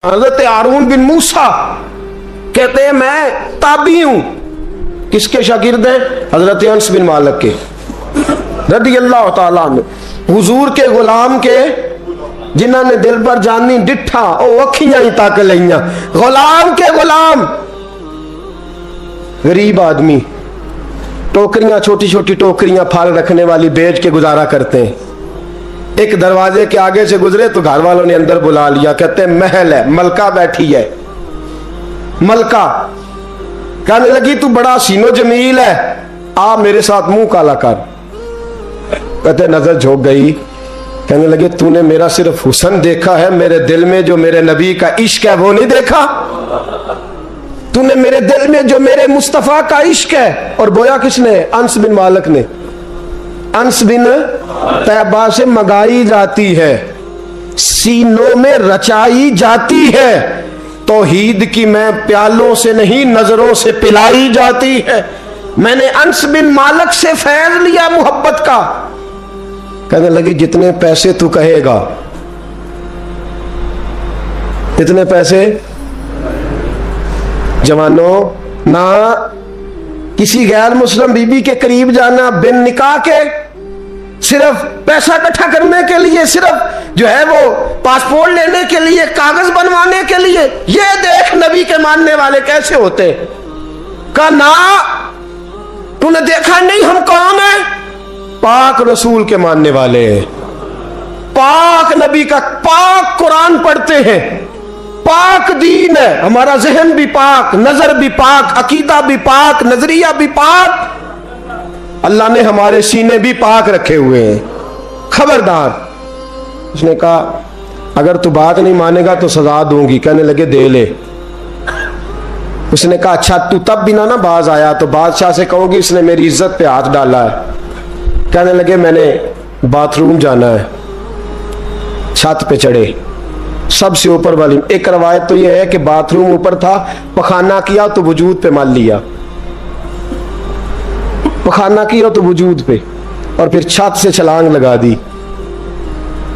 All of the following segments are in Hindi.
हजरत हारून बिन मूसा कहते हैं मैं ताबी हूं। किसके शागिर्द हैं? हजरत अनस बिन मालिक के रदियल्लाहु ताला अन्हु। हुजूर के गुलाम के जिन्होंने दिल पर जानी डिठा ओ अखियां ही तक लिया। गुलाम के गुलाम, गरीब आदमी, टोकरियां, छोटी छोटी टोकरियां फल रखने वाली बेच के गुजारा करते हैं। एक दरवाजे के आगे से गुजरे तो घर वालों ने अंदर बुला लिया। कहते हैं महल है, मलका बैठी है। मलका कहने लगी तू बड़ा सीनो जमील है, आ मेरे साथ मुंह काला कर। कहते नजर झोंक गई। कहने लगे तूने मेरा सिर्फ हुस्न देखा है, मेरे दिल में जो मेरे नबी का इश्क है वो नहीं देखा। तूने मेरे दिल में जो मेरे मुस्तफा का इश्क है। और बोया किसने? अनस बिन मालिक ने। अनस बिन तैबा से मंगाई जाती है, सीनों में रचाई जाती है। तौहीद की मैं प्यालों से नहीं नजरों से पिलाई जाती है। मैंने अनस बिन मालिक से फैज लिया मोहब्बत का। कहने लगी जितने पैसे तू कहेगा, इतने पैसे। जवानों, ना किसी गैर मुस्लिम बीबी के करीब जाना बिन निकाह के, सिर्फ पैसा इकट्ठा करने के लिए, सिर्फ जो है वो पासपोर्ट लेने के लिए, कागज बनवाने के लिए। ये देख नबी के मानने वाले कैसे होते। का ना तूने देखा नहीं हम कौन है? पाक रसूल के मानने वाले, पाक नबी का पाक कुरान पढ़ते हैं, पाक दीन है हमारा। जहन भी पाक, नजर भी पाक, अकीदा भी पाक, नजरिया भी पाक। अल्लाह ने हमारे सीने भी पाक रखे हुए हैं। खबरदार। उसने कहा अगर तू बात नहीं मानेगा तो सजा दूंगी। कहने लगे दे ले। उसने कहा अच्छा तू तब भी ना बाज आया तो बादशाह से कहोगी इसने मेरी इज्जत पे हाथ डाला है। कहने लगे मैंने बाथरूम जाना है। छत पे चढ़े, सबसे ऊपर वाली। एक रवायत तो यह है कि बाथरूम ऊपर था, पखाना किया तो वजूद पे मल लिया, पखाना किया तो वजूद पे, और फिर छत से छलांग लगा दी।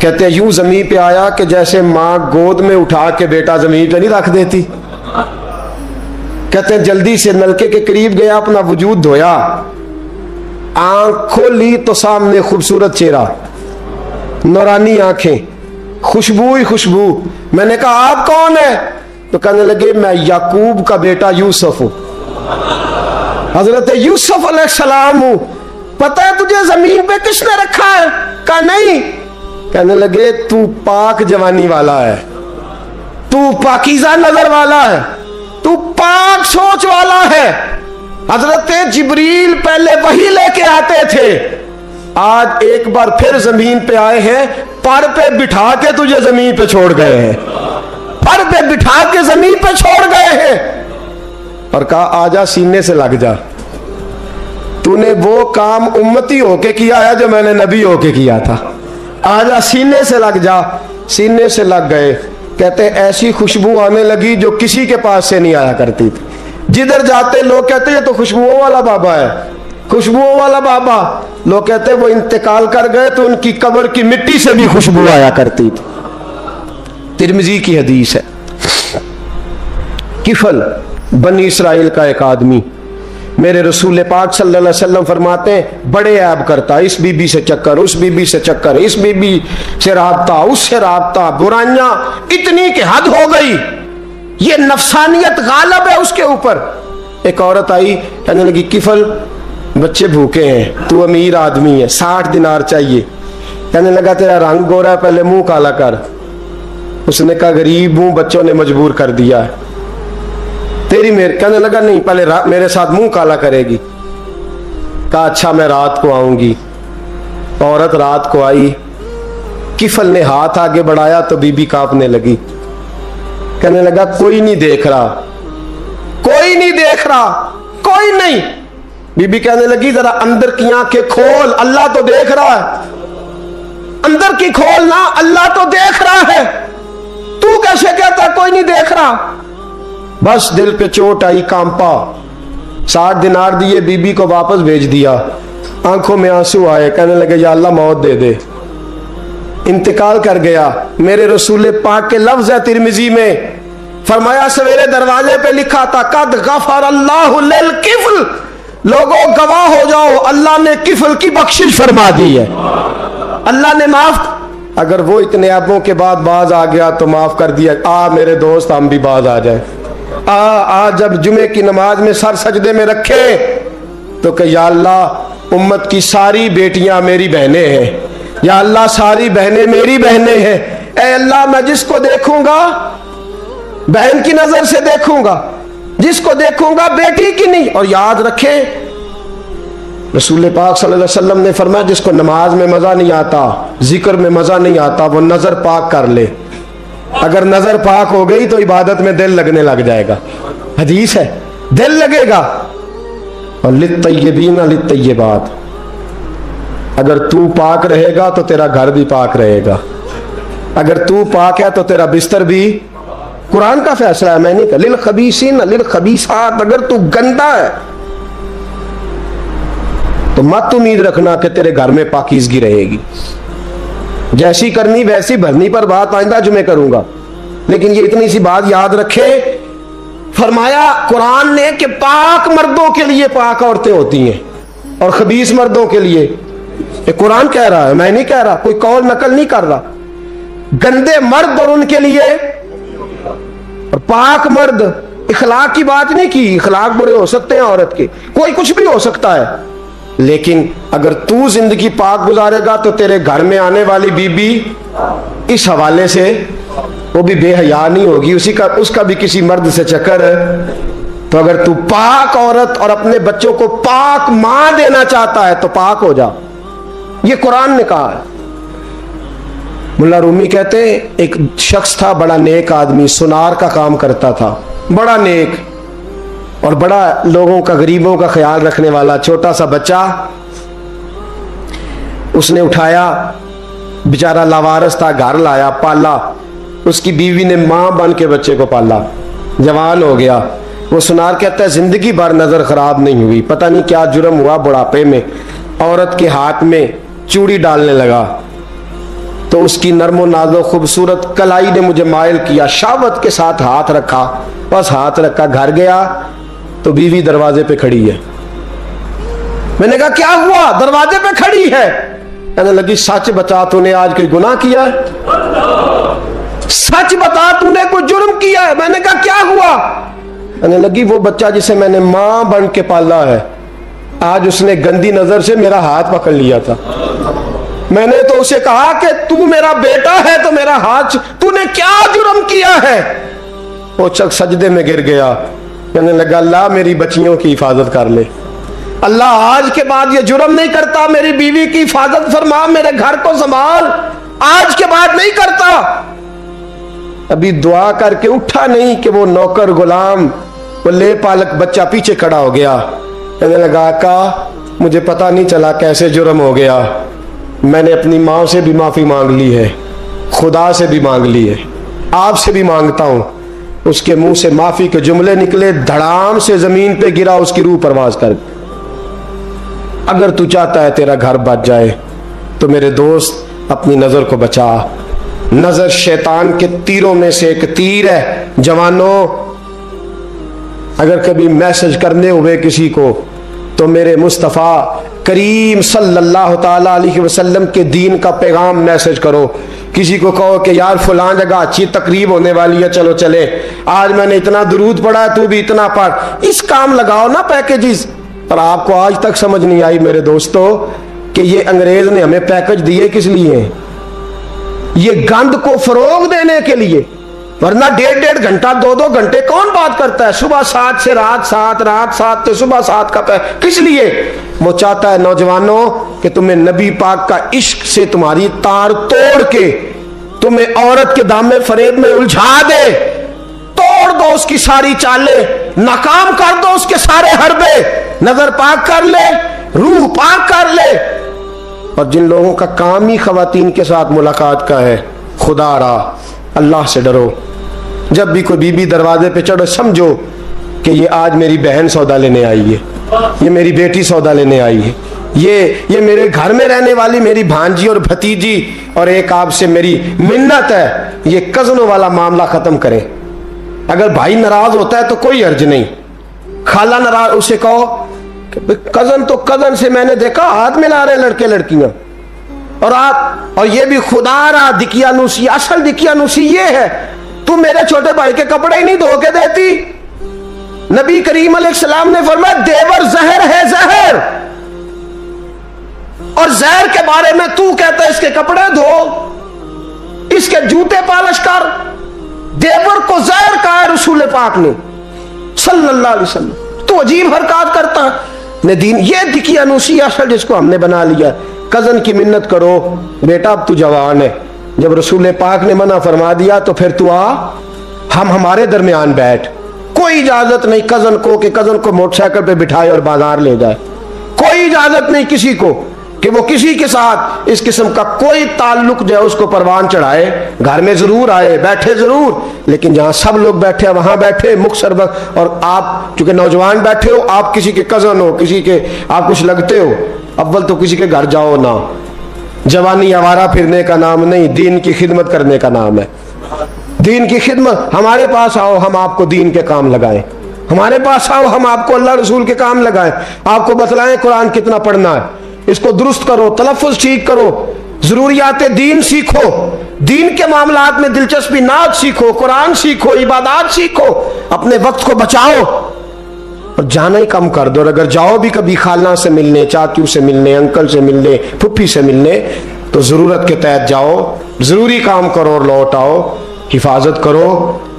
कहते हैं यूं जमीन पे आया कि जैसे मां गोद में उठा के बेटा जमीन पे नहीं रख देती। कहते हैं जल्दी से नलके के करीब गया, अपना वजूद धोया, आंख खोली तो सामने खूबसूरत चेहरा, नौरानी आंखें, खुशबू ही खुशबू। मैंने कहा आप कौन है? तो कहने लगे मैं याकूब का बेटा यूसुफ हूं, हजरत यूसुफ अलैहिस्सलाम हूं। पता है तुझे जमीन पे किसने रखा है? कहा नहीं। कहने लगे तू पाक जवानी वाला है, तू पाकीज़ा नजर वाला है, तू पाक सोच वाला है। हजरत जिब्रील पहले वही लेके आते थे, आज एक बार फिर जमीन पे आए हैं, पर पे बिठा के तुझे जमीन पे छोड़ गए हैं, पर पे बिठा के जमीन पे छोड़ गए हैं और कहा आजा सीने से लग जा। तूने वो काम उम्मती होके किया है जो मैंने नबी होके किया था, आजा सीने से लग जा। सीने से लग गए। कहते ऐसी खुशबू आने लगी जो किसी के पास से नहीं आया करती थी। जिधर जाते लोग कहते ये तो खुशबुओं वाला बाबा है, खुशबुओं वाला बाबा। लोग कहते वो इंतकाल कर गए तो उनकी कब्र की मिट्टी से भी खुशबू आया करती थी। तिरमिजी की हदीस है। किफल बनी इसराइल का एक आदमी, मेरे रसूल पाक सल्लल्लाहु अलैहि वसल्लम फरमाते हैं बड़े ऐब करता, इस बीबी से चक्कर, उस बीबी से चक्कर, इस बीबी से राबता, उससे राबता, बुराइयां इतनी कि हद हो गई, ये नफसानियत गालब है उसके ऊपर। एक औरत आई, कहने लगी किफल बच्चे भूखे हैं, तू अमीर आदमी है, 60 दिनार चाहिए। कहने लगा तेरा रंग गोरा है, पहले मुंह काला कर। उसने कहा गरीब हूं, बच्चों ने मजबूर कर दिया है, तेरी मेरे। कहने लगा नहीं, पहले मेरे साथ मुंह काला करेगी। कहा अच्छा मैं रात को आऊंगी। औरत रात को आई, किफल ने हाथ आगे बढ़ाया तो बीबी कांपने लगी। कहने लगा कोई नहीं देख रहा, कोई नहीं देख रहा, कोई नहीं। बीबी कहने लगी जरा अंदर की आंखें खोल, अल्लाह तो देख रहा है। अंदर की खोल ना, अल्लाह तो देख रहा है, तू कैसे कहता कोई नहीं देख रहा। बस दिल पे चोट आई, कांपा। 60 दिनार दिए, बीबी को वापस भेज दिया। आंखों में आंसू आए, कहने लगे या अल्लाह मौत दे दे। इंतकाल कर गया। मेरे रसूल पाक के लफ्ज है तिरमिजी में, फरमाया सवेरे दरवाजे पे लिखा था कद गफर अल्लाहु लिल किफ्ल, लोगों गवाह हो जाओ अल्लाह ने किफल की बख्शिश फरमा दी है, अल्लाह ने माफ। अगर वो इतने ऐबों के बाद बाज आ गया तो माफ कर दिया। आ मेरे दोस्त हम भी बाज आ जाए। आ जब जुमे की नमाज में सर सजदे में रखे तो कह या अल्लाह उम्मत की सारी बेटियां मेरी बहनें हैं, या अल्लाह सारी बहनें मेरी बहनें हैं। ऐ अल्लाह मैं जिसको देखूंगा बहन की नजर से देखूंगा, जिसको देखूंगा बेटी की नहीं। और याद रखें रसूल पाक सल्लल्लाहु अलैहि वसल्लम ने फरमाया जिसको नमाज में मजा नहीं आता, जिक्र में मजा नहीं आता, वो नजर पाक कर ले। अगर नजर पाक हो गई तो इबादत में दिल लगने लग जाएगा। हदीस है, दिल लगेगा। और लित्तय्यबीन लित्तय्यबात, अगर तू पाक रहेगा तो तेरा घर भी पाक रहेगा, अगर तू पाक है तो तेरा बिस्तर भी। कुरान का फैसला है, मैं नहीं कहा। लिल खबीसीन लिल खबीसात, अगर तू गंदा है तो मत उम्मीद रखना कि तेरे घर में पाकीज़गी रहेगी। जैसी करनी वैसी भरनी पर बात आइंदा जुमे करूंगा, लेकिन ये इतनी सी बात याद रखे। फरमाया कुरान ने कि पाक मर्दों के लिए पाक औरतें होती हैं और खबीस मर्दों के लिए। ये कुरान कह रहा है, मैं नहीं कह रहा, कोई कौल नकल नहीं कर रहा। गंदे मर्द और उनके लिए और पाक मर्द। इखलाक की बात नहीं की, इखलाक बुरे हो सकते हैं औरत के, कोई कुछ भी हो सकता है, लेकिन अगर तू जिंदगी पाक गुजारेगा तो तेरे घर में आने वाली बीबी इस हवाले से वो भी बेहया नहीं होगी, उसका भी किसी मर्द से चक्कर है। तो अगर तू पाक औरत और अपने बच्चों को पाक मां देना चाहता है तो पाक हो जा, ये कुरान ने कहा है। मुल्ला रूमी कहते हैं एक शख्स था, बड़ा नेक आदमी, सुनार का काम करता था, बड़ा नेक और बड़ा लोगों का, गरीबों का ख्याल रखने वाला। छोटा सा बच्चा उसने उठाया, बेचारा लावारस था, घर लाया, पाला। उसकी बीवी ने मां बन के बच्चे को पाला, जवान हो गया। वो सुनार कहता है जिंदगी भर नजर खराब नहीं हुई, पता नहीं क्या जुर्म हुआ, बुढ़ापे में औरत के हाथ में चूड़ी डालने लगा तो उसकी नर्मो नाजो खूबसूरत कलाई ने मुझे मायल किया, शावत के साथ हाथ रखा, बस हाथ रखा, घर गया तो बीवी दरवाजे पे खड़ी है। मैंने कहा क्या हुआ, दरवाजे पे खड़ी है? कहने लगी सच बता, तूने आज कोई गुनाह किया है? सच बता, तूने कोई जुर्म किया है? मैंने कहा क्या हुआ? कहने लगी वो बच्चा जिसे मैंने मां बन के पाला है, आज उसने गंदी नजर से मेरा हाथ पकड़ लिया था। मैंने तो उसे कहा कि तू मेरा बेटा है तो मेरा हाथ, तूने क्या जुर्म किया है? वो चक सजदे में गिर गया, कहने लगा अल्लाह मेरी बच्चियों की हिफाजत कर ले, अल्लाह आज के बाद ये जुर्म नहीं करता, मेरी बीवी की हिफाजत फरमा, मेरे घर को संभाल, आज के बाद नहीं करता। अभी दुआ करके उठा नहीं कि वो नौकर गुलाम, वो ले पालक बच्चा पीछे खड़ा हो गया। कहने लगा आका मुझे पता नहीं चला कैसे जुर्म हो गया, मैंने अपनी माँ से भी माफी मांग ली है, खुदा से भी मांग ली है, आपसे भी मांगता हूं। उसके मुंह से माफी के जुमले निकले, धड़ाम से जमीन पे गिरा, उसकी रूह परवाज कर। अगर तू चाहता है तेरा घर बच जाए तो मेरे दोस्त अपनी नजर को बचा। नजर शैतान के तीरों में से एक तीर है। जवानों अगर कभी मैसेज करने हुए किसी को तो मेरे मुस्तफ़ा करीम सल्लल्लाहु ताला अलैहि वसल्लम के दीन का पैगाम मैसेज करो। किसी को कहो कि यार फलां जगह अच्छी तकरीब होने वाली है, चलो चले, आज मैंने इतना दुरूद पढ़ा है, तू भी इतना पढ़, इस काम लगाओ ना पैकेजेस। पर आपको आज तक समझ नहीं आई मेरे दोस्तों कि ये अंग्रेज ने हमें पैकेज दिए किस लिए? ये गंद को फरोग देने के लिए, वरना 1.5 घंटा 2-2 घंटे कौन बात करता है? सुबह 7 से रात 7, रात 7 से सुबह 7 का किस लिए? वो चाहता है नौजवानों कि तुम्हें नबी पाक का इश्क से तुम्हारी तार तोड़ के तुम्हें औरत के दामे फरेब में उलझा दे, तोड़ दो उसकी सारी चालें, नाकाम कर दो उसके सारे हरबे, नजर पाक कर ले, रूह पाक कर ले। और जिन लोगों का काम ही खवातीन के साथ मुलाकात का है, खुदा रहा अल्लाह से डरो। जब भी कोई बीबी दरवाजे पे चढ़ो समझो कि ये आज मेरी बहन सौदा लेने आई है, ये मेरी बेटी सौदा लेने आई है, ये मेरे घर में रहने वाली मेरी भांजी और भतीजी, और एक आपसे मेरी मिन्नत है, ये कजनों वाला मामला खत्म करें। अगर भाई नाराज होता है तो कोई अर्ज नहीं, खाला नाराज, उसे कहो कजन तो कजन से मैंने देखा हाथ मिला रहे लड़के लड़कियां, और ये भी खुदा रहा दिकियानुसी, असल दिकियानुसी ये है तू मेरे छोटे भाई के कपड़े ही नहीं धो के देती। नबी करीम अलैहिस्सलाम ने फरमाया देवर जहर है जहर, और जहर के बारे में तू कहता है इसके कपड़े धो, इसके जूते पालिश कर। देवर को जहर कहा है रसूल पाक ने सल्लल्लाहु अलैहि वसल्लम। तो अजीब हरकत करता है दीन, ये दिकियानुसी असल जिसको हमने बना लिया। कजन की मिन्नत करो, बेटा अब तू जवान है, जब रसूल पाक ने मना फरमा दिया तो फिर तू आ, हम हमारे दरमियान बैठ। कोई इजाजत नहीं कजन को कि कजन को मोटरसाइकिल पे बिठाए और बाजार ले जाए, कोई इजाजत नहीं किसी को कि वो किसी के साथ इस किस्म का कोई ताल्लुक जो है उसको परवान चढ़ाए। घर में जरूर आए, बैठे जरूर, लेकिन जहां सब लोग बैठे हैं वहां बैठे मुख्तर वक्त। और आप चूंकि नौजवान बैठे हो, आप किसी के कजन हो, किसी के आप कुछ लगते हो, अव्वल तो किसी के घर जाओ ना। जवानी आवारा फिरने का नाम नहीं, दीन की खिदमत करने का नाम है। दीन की खिदमत, हमारे पास आओ, हम आपको दीन के काम लगाएं। हमारे पास आओ, हम आपको अल्लाह रसूल के काम लगाएं, आपको बतलाएं कुरान कितना पढ़ना है, इसको दुरुस्त करो, तलफ़ुज़ ठीक करो, जरूरियात दीन सीखो, दीन के मामलात में दिलचस्पी, नात सीखो, कुरान सीखो, इबादत सीखो, अपने वक्त को बचाओ और जाना ही कम कर दो। और अगर जाओ भी कभी खाला से मिलने, चाचू से मिलने, अंकल से मिलने, फुफ्फी से मिलने, तो जरूरत के तहत जाओ, जरूरी काम करो और लौट आओ। हिफाजत करो,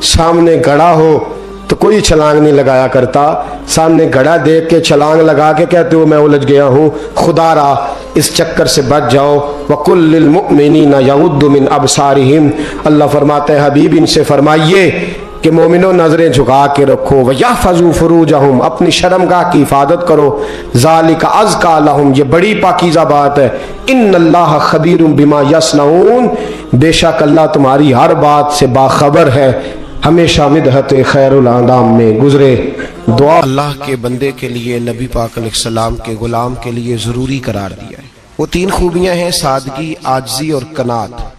सामने गड़ा हो तो कोई छलांग नहीं लगाया करता, सामने गड़ा देख के छलांग लगा के कहते हो मैं उलझ गया हूं, खुदा रहा, इस चक्कर से बच जाओ। वकुल लिल मुमिनीना यगुद्दु मिन अबसारिहिम, अल्लाह फरमाते हैं हबीब इनसे फरमाइए कि मोमिनो नजरें झुका के रखो, वयहफज़ू फुरूजहुम, अपनी शर्मगाह की हिफाजत करो, ज़ालिका अज़का लहुम, ये बड़ी पाकीज़ा बात है। इन्नल्लाह खबीरुम बिमा यस्नऊन, बेशक अल्लाह तुम्हारी हर बात से बाखबर है। हमेशा मिदहत खैरुल आदाम में गुजरे दुआ अल्लाह के बंदे के लिए, नबी पाक अलैहिस्सलाम के गुलाम के लिए ज़रूरी करार दिया है। वो तीन खूबियां हैं, सादगी, आजिज़ी और कनात।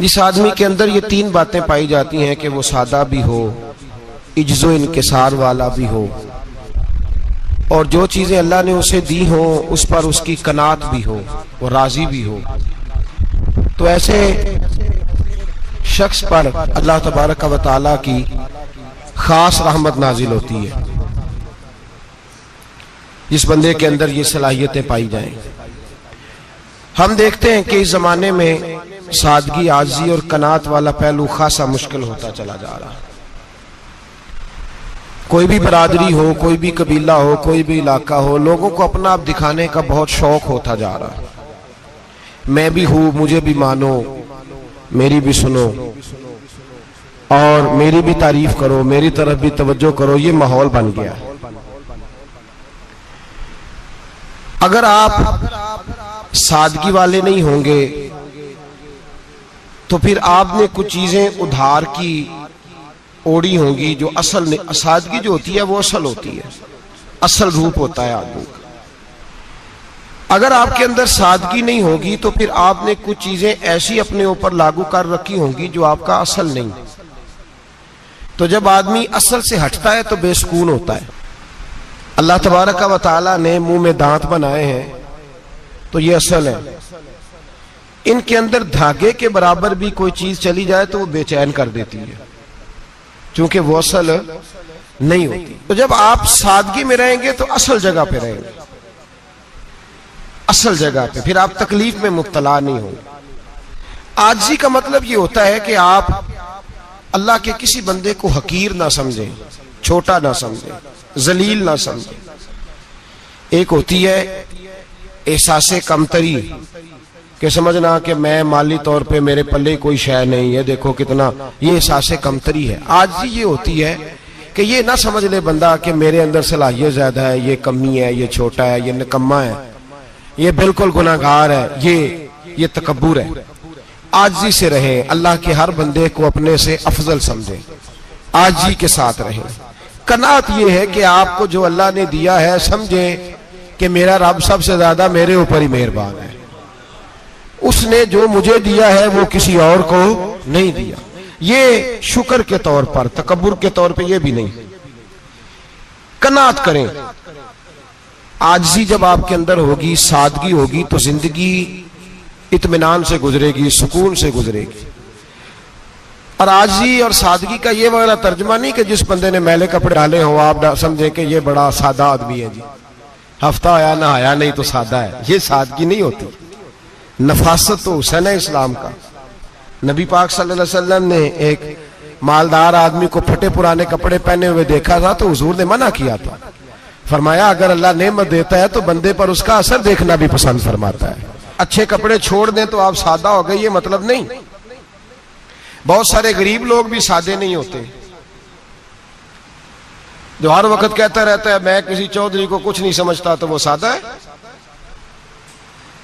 जिस आदमी के अंदर ये तीन बातें पाई जाती हैं कि वो सादा भी हो, इज्जो इनकिसार वाला भी हो, और जो चीजें अल्लाह ने उसे दी हो उस पर उसकी कनात भी हो, वो राजी भी हो, तो ऐसे शख्स पर अल्लाह तबारक व तआला की खास रहमत नाजिल होती है। जिस बंदे के अंदर ये सलाहियतें पाई जाएं। हम देखते हैं कि इस जमाने में सादगी, आजी और कनात वाला पहलू खासा मुश्किल होता चला जा रहा है। कोई भी बरादरी हो, कोई भी कबीला हो, कोई भी इलाका हो, लोगों को अपना आप दिखाने का बहुत शौक होता जा रहा है। मैं भी हूं, मुझे भी मानो, मेरी भी सुनो और मेरी भी तारीफ करो, मेरी तरफ भी तवज्जो करो, ये माहौल बन गया। अगर आप सादगी वाले नहीं होंगे तो फिर आपने कुछ चीजें उधार की ओढ़ी होंगी जो असल ने, सादगी जो होती है वो असल होती है, असल रूप होता है आदमी का। अगर आपके अंदर सादगी नहीं होगी तो फिर आपने कुछ चीजें ऐसी अपने ऊपर लागू कर रखी होंगी जो आपका असल नहीं। तो जब आदमी असल से हटता है तो बेसुकून होता है। अल्लाह तबारक व तआला ने मुंह में दांत बनाए हैं तो ये असल है। इनके अंदर धागे के बराबर भी कोई चीज चली जाए तो वो बेचैन कर देती है, क्योंकि वो असल नहीं होती। तो जब आप सादगी में रहेंगे तो असल जगह पे रहेंगे, असल जगह पे, फिर आप तकलीफ में मुब्तला नहीं होंगे। आजिज़ी का मतलब ये होता है कि आप अल्लाह के किसी बंदे को हकीर ना समझें, छोटा ना समझें, जलील ना समझें। एक होती है एहसासे कमतरी कि समझना कि मैं माली तौर पे मेरे पल्ले कोई शय नहीं है, देखो कितना, ये एहसासे कमतरी है। आजिज़ी ये होती है कि ये ना समझ ले बंदा कि मेरे अंदर सलाहियत ज्यादा है, ये कमी है, ये छोटा है, ये निकम्मा है, ये बिल्कुल गुनाहगार है, ये तकब्बुर है। आजिज़ी से रहे, अल्लाह के हर बंदे को अपने से अफजल समझे, आजिज़ी के साथ रहे। कनात ये है कि आपको जो अल्लाह ने दिया है समझे कि मेरा रब सबसे ज्यादा मेरे ऊपर ही मेहरबान है, उसने जो मुझे दिया है वो किसी और को नहीं दिया। ये शुक्र के तौर पर, तकब्बुर के तौर पे ये भी नहीं। कनात करें। आजिज़ी जब आपके अंदर होगी, सादगी होगी, तो जिंदगी इत्मीनान से गुजरेगी, सुकून से गुजरेगी। और आजिज़ी और सादगी का ये वाला तर्जुमा नहीं कि जिस बंदे ने मैले कपड़े डाले हो आप समझे कि ये बड़ा सादा आदमी है जी, हफ्ता आया नहाया नहीं तो सादा है। ये सादगी नहीं होती। नफासत तो हुसैन है इस्लाम का। नबी पाक सल्लल्लाहु अलैहि वसल्लम ने एक मालदार आदमी को फटे पुराने कपड़े पहने हुए देखा था तो हुजूर ने मना किया था। फरमाया अगर अल्लाह नेमत देता है तो बंदे पर उसका असर देखना भी पसंद फरमाता है। अच्छे कपड़े छोड़ दें तो आप सादा हो गए, ये मतलब नहीं। बहुत सारे गरीब लोग भी सादे नहीं होते, जो हर वक्त कहता रहता है मैं किसी चौधरी को कुछ नहीं समझता, तो वो सादा है।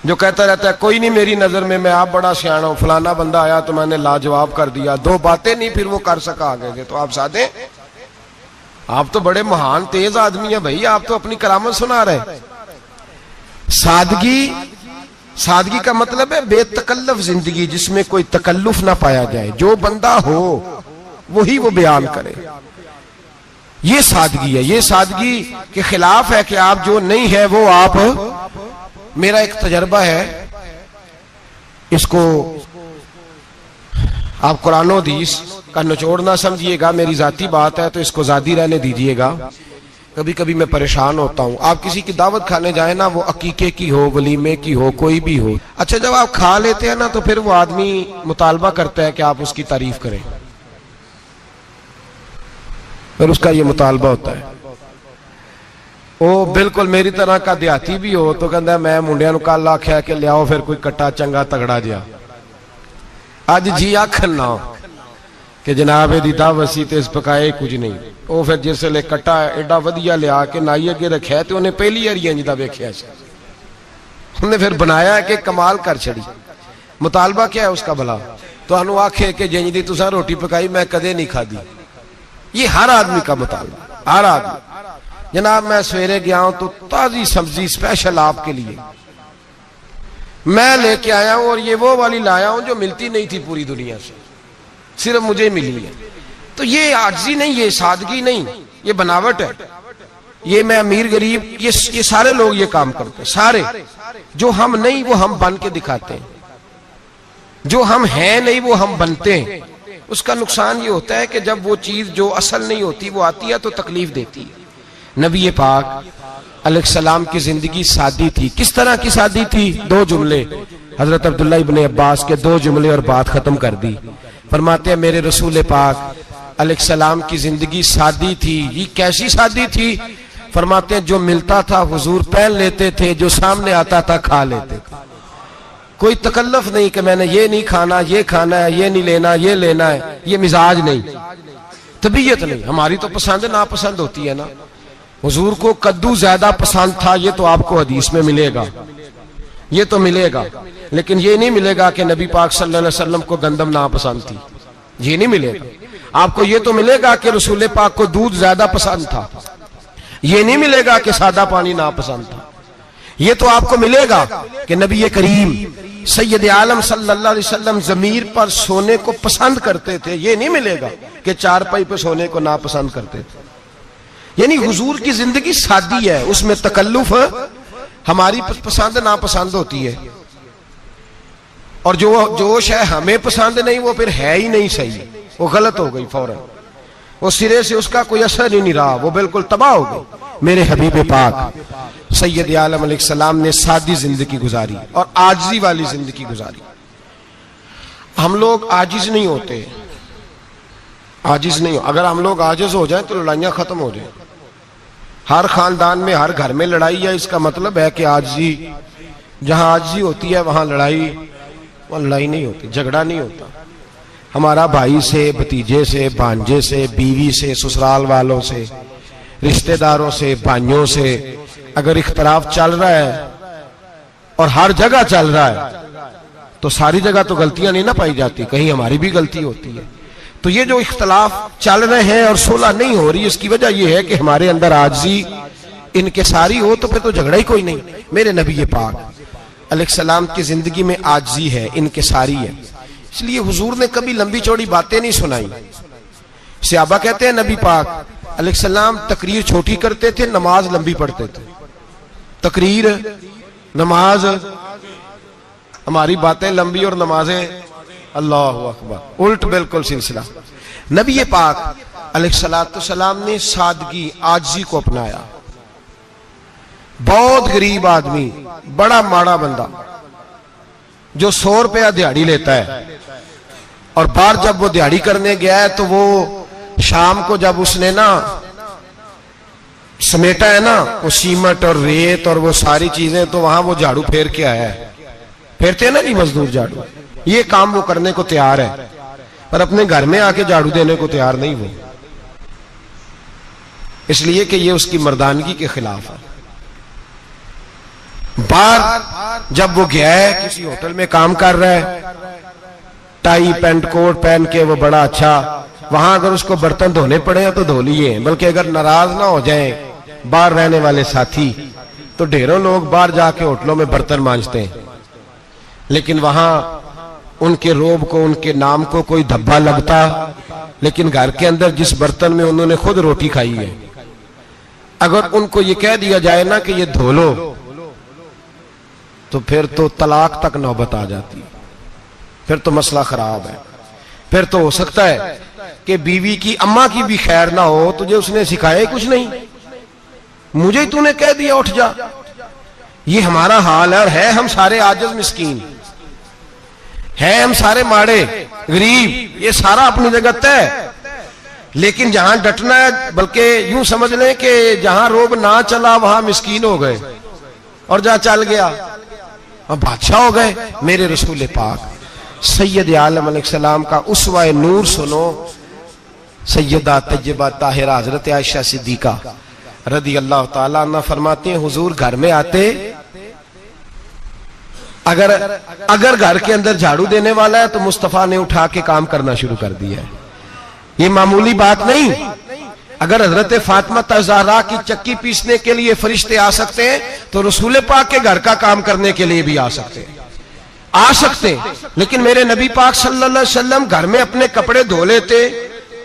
जो कहता रहता है कोई नहीं मेरी नजर में, मैं आप बड़ा सियाना हूं, फलाना बंदा आया तो मैंने लाजवाब कर दिया, दो बातें नहीं फिर वो कर सका आगे से, तो आप सादे? आप तो बड़े महान तेज आदमी है भाई, आप तो अपनी करामत सुना रहे। सादगी का मतलब है बेतकल्लफ जिंदगी, जिसमें कोई तकल्लुफ ना पाया जाए। जो बंदा हो वही वो बयान करे, ये सादगी है। ये सादगी के खिलाफ है कि आप जो नहीं है वो आप। मेरा एक तजर्बा है, इसको आप कुरान और हदीस का निचोड़ ना समझिएगा, मेरी जाती बात है तो इसको जादी रहने दीजिएगा। कभी कभी मैं परेशान होता हूं। आप किसी की दावत खाने जाए ना, वो अकीके की हो, वलीमे की हो, कोई भी हो, अच्छा जब आप खा लेते हैं ना तो फिर वो आदमी मुतालबा करता है कि आप उसकी तारीफ करें, फिर उसका ये मुतालबा होता है। वो बिल्कुल मेरी तरह का देहाती भी हो तो कहता मैं मुंडिया कल आख्या कि लियाओ फिर कोई कट्टा चंगा तगड़ा जिहा, अज जी आखन ना कि जनाब एदी दावत सी ते इस पकाए कुछ नहीं। वो फिर जिसले कट्टा एडा वधिया लिया के नाई अगे रखिया तो उन्हें पहली बारी इंज दा वेखिया सी, उन्हें फिर बनाया कि कमाल कर छड़ी। मुतालबा क्या है उसका भला? तो आखे कि जिंज दी तुसां रोटी पकाई मैं कदे नहीं खादी। ये हर आदमी का मुतालबा, हर आदमी। जनाब मैं सवेरे गया हूं तो ताजी सब्जी स्पेशल आपके लिए मैं लेके आया हूं, और ये वो वाली लाया हूं जो मिलती नहीं थी पूरी दुनिया से, सिर्फ मुझे मिली है। तो ये आजिज़ी नहीं, ये सादगी नहीं, ये बनावट है। ये मैं अमीर गरीब, ये सारे लोग ये काम करते हैं, सारे। जो हम नहीं वो हम बन के दिखाते हैं, जो हम हैं नहीं वो हम बनते हैं। उसका नुकसान ये होता है कि जब वो चीज जो असल नहीं होती वो आती है तो तकलीफ देती है। नबी पाक अलैहिस्सलाम की जिंदगी सादी थी। किस तरह की सादी थी? दो जुमले, हजरत अब्दुल्लाह इब्ने अब्बास के दो जुमले और बात खत्म कर दी। फरमाते हैं मेरे रसूल पाक अलैहिस्सलाम की जिंदगी सादी थी। ये कैसी सादी थी? फरमाते हैं जो मिलता था हुजूर पहन लेते थे, जो सामने आता था खा लेते थे। कोई तकल्लुफ नहीं कि मैंने ये नहीं खाना, ये खाना है, ये नहीं लेना, ये लेना है। ये मिजाज नहीं, तबीयत नहीं। हमारी तो पसंद नापसंद होती है ना। हुजूर को कद्दू ज्यादा पसंद था, ये तो आपको हदीस में मिलेगा, ये तो मिलेगा। लेकिन ये नहीं मिलेगा कि नबी पाक सल्लल्लाहु अलैहि वसल्लम को गंदम नापसंद थी, ये नहीं मिलेगा। आपको ये तो मिलेगा कि रसूल पाक को दूध ज्यादा पसंद था, ये नहीं मिलेगा कि सादा पानी नापसंद था। ये तो आपको मिलेगा कि नबी करीम सैयद आलम सल्लल्लाहु अलैहि वसल्लम जमीर पर सोने को पसंद करते थे। ये नहीं मिलेगा कि चारपाई पे सोने को नापसंद करते थे। यानी हुजूर की जिंदगी सादी है, उसमें तकल्लुफ हमारी पसंद नापसंद होती है, और जो जोश है हमें पसंद नहीं वो फिर है ही नहीं सही, वो गलत हो गई फौरन, वो सिरे से उसका कोई असर ही नहीं रहा, वो बिल्कुल तबाह हो गई। मेरे हबीब पाक सैयद आलम अलैहिस्सलाम ने सादी जिंदगी गुजारी और आजिज़ी वाली जिंदगी गुजारी। हम लोग आजिज नहीं होते, आजिज नहीं हो। अगर हम लोग आजिज हो जाएं तो लड़ाइयां खत्म हो जाएं। हर खानदान में हर घर में लड़ाई है, इसका मतलब है कि आजिज़ी, जहां आजिज़ी होती है वहां लड़ाई नहीं होती, झगड़ा नहीं होता। हमारा भाई से, भतीजे से, भांजे से, बीवी से, ससुराल वालों से, रिश्तेदारों से, भाइयों से अगर इख्तलाफ चल रहा है और हर जगह चल रहा है तो सारी जगह तो गलतियां नहीं ना पाई जाती, कहीं हमारी भी गलती होती है। तो ये जो इख्तलाफ चल रहे हैं और सुलह नहीं हो रही, इसकी वजह यह है कि हमारे अंदर आजिज़ी इनकिसारी हो, तो फिर तो झगड़ा ही कोई नहीं। मेरे नबी पाक अलैहिस्सलाम की जिंदगी में आजिज़ी है, इनकिसारी है। इसलिए हुजूर ने कभी लंबी चौड़ी बातें नहीं सुनाई। सहाबा कहते हैं नबी पाक अलैहिस्सलाम तकरीर छोटी करते थे, नमाज लंबी पढ़ते थे। तकरीर, नमाज, हमारी बातें लंबी और नमाजें अल्लाहु अकबर, उल्ट बिल्कुल सिलसिला। नबी पाक अलैहिस्सलाम ने सादगी, आजिज़ी को अपनाया। बहुत गरीब आदमी, बड़ा माड़ा बंदा जो 100 रुपया दिहाड़ी लेता है, और बाहर जब वो दिहाड़ी करने गया है तो वो शाम को जब उसने ना समेटा है ना वो सीमेंट और रेत और वो सारी चीजें, तो वहां वो झाड़ू फेर के आया है। फेरते हैं ना जी मजदूर झाड़ू, ये काम वो करने को तैयार है, पर अपने घर में आके झाड़ू देने को तैयार नहीं वो, इसलिए कि ये उसकी मर्दानगी के खिलाफ है। बाहर जब वो गया है, किसी होटल में काम कर रहा है, टाई पैंट कोट पहन के वो बड़ा अच्छा, वहां अगर उसको बर्तन धोने पड़े तो धो लिए, बल्कि अगर नाराज ना हो जाए बाहर रहने वाले साथी, तो ढेरों लोग बाहर जाके होटलों में बर्तन मांजते हैं, लेकिन वहां उनके रोब को, उनके नाम को कोई धब्बा लगता, लेकिन घर के अंदर जिस बर्तन में उन्होंने खुद रोटी खाई है, अगर उनको ये कह दिया जाए ना कि ये धो लो, तो फिर तो तलाक तक नौबत आ जाती है, फिर तो मसला खराब है। फिर तो हो सकता है कि बीवी की, अम्मा की भी खैर ना हो, तुझे उसने सिखाया ही कुछ नहीं, मुझे तूने कह दिया उठ जा। ये हमारा हाल है, और है हम सारे आजिज़ मिस्कीन, है हम सारे माड़े गरीब, ये सारा अपनी जगह तय। लेकिन जहां डटना है, बल्कि यूं समझ लें कि जहां रोब ना चला वहां मिस्कीन हो गए, और जहां चल गया अब बादशाह हो गए। मेरे रसूल पाक सैयद आलम अलैहिस्सलाम का उसवा नूर सुनो, सैयदा तैयबा ताहिरा हजरत आयशा सिद्दीका रदी अल्लाह ताला अन्हा फरमाती हैं, हुजूर घर में आते, अगर घर के अंदर झाड़ू देने वाला है तो मुस्तफा ने उठा के काम करना शुरू कर दिया है। ये मामूली बात नहीं। अगर हजरत फातिमा ज़हरा की चक्की पीसने के लिए फरिश्ते आ सकते हैं, तो रसूल पाक के घर का काम करने के लिए भी आ सकते हैं, आ सकते हैं। लेकिन मेरे नबी पाक सल्लल्लाहु अलैहि वसल्लम घर में अपने कपड़े धो लेते,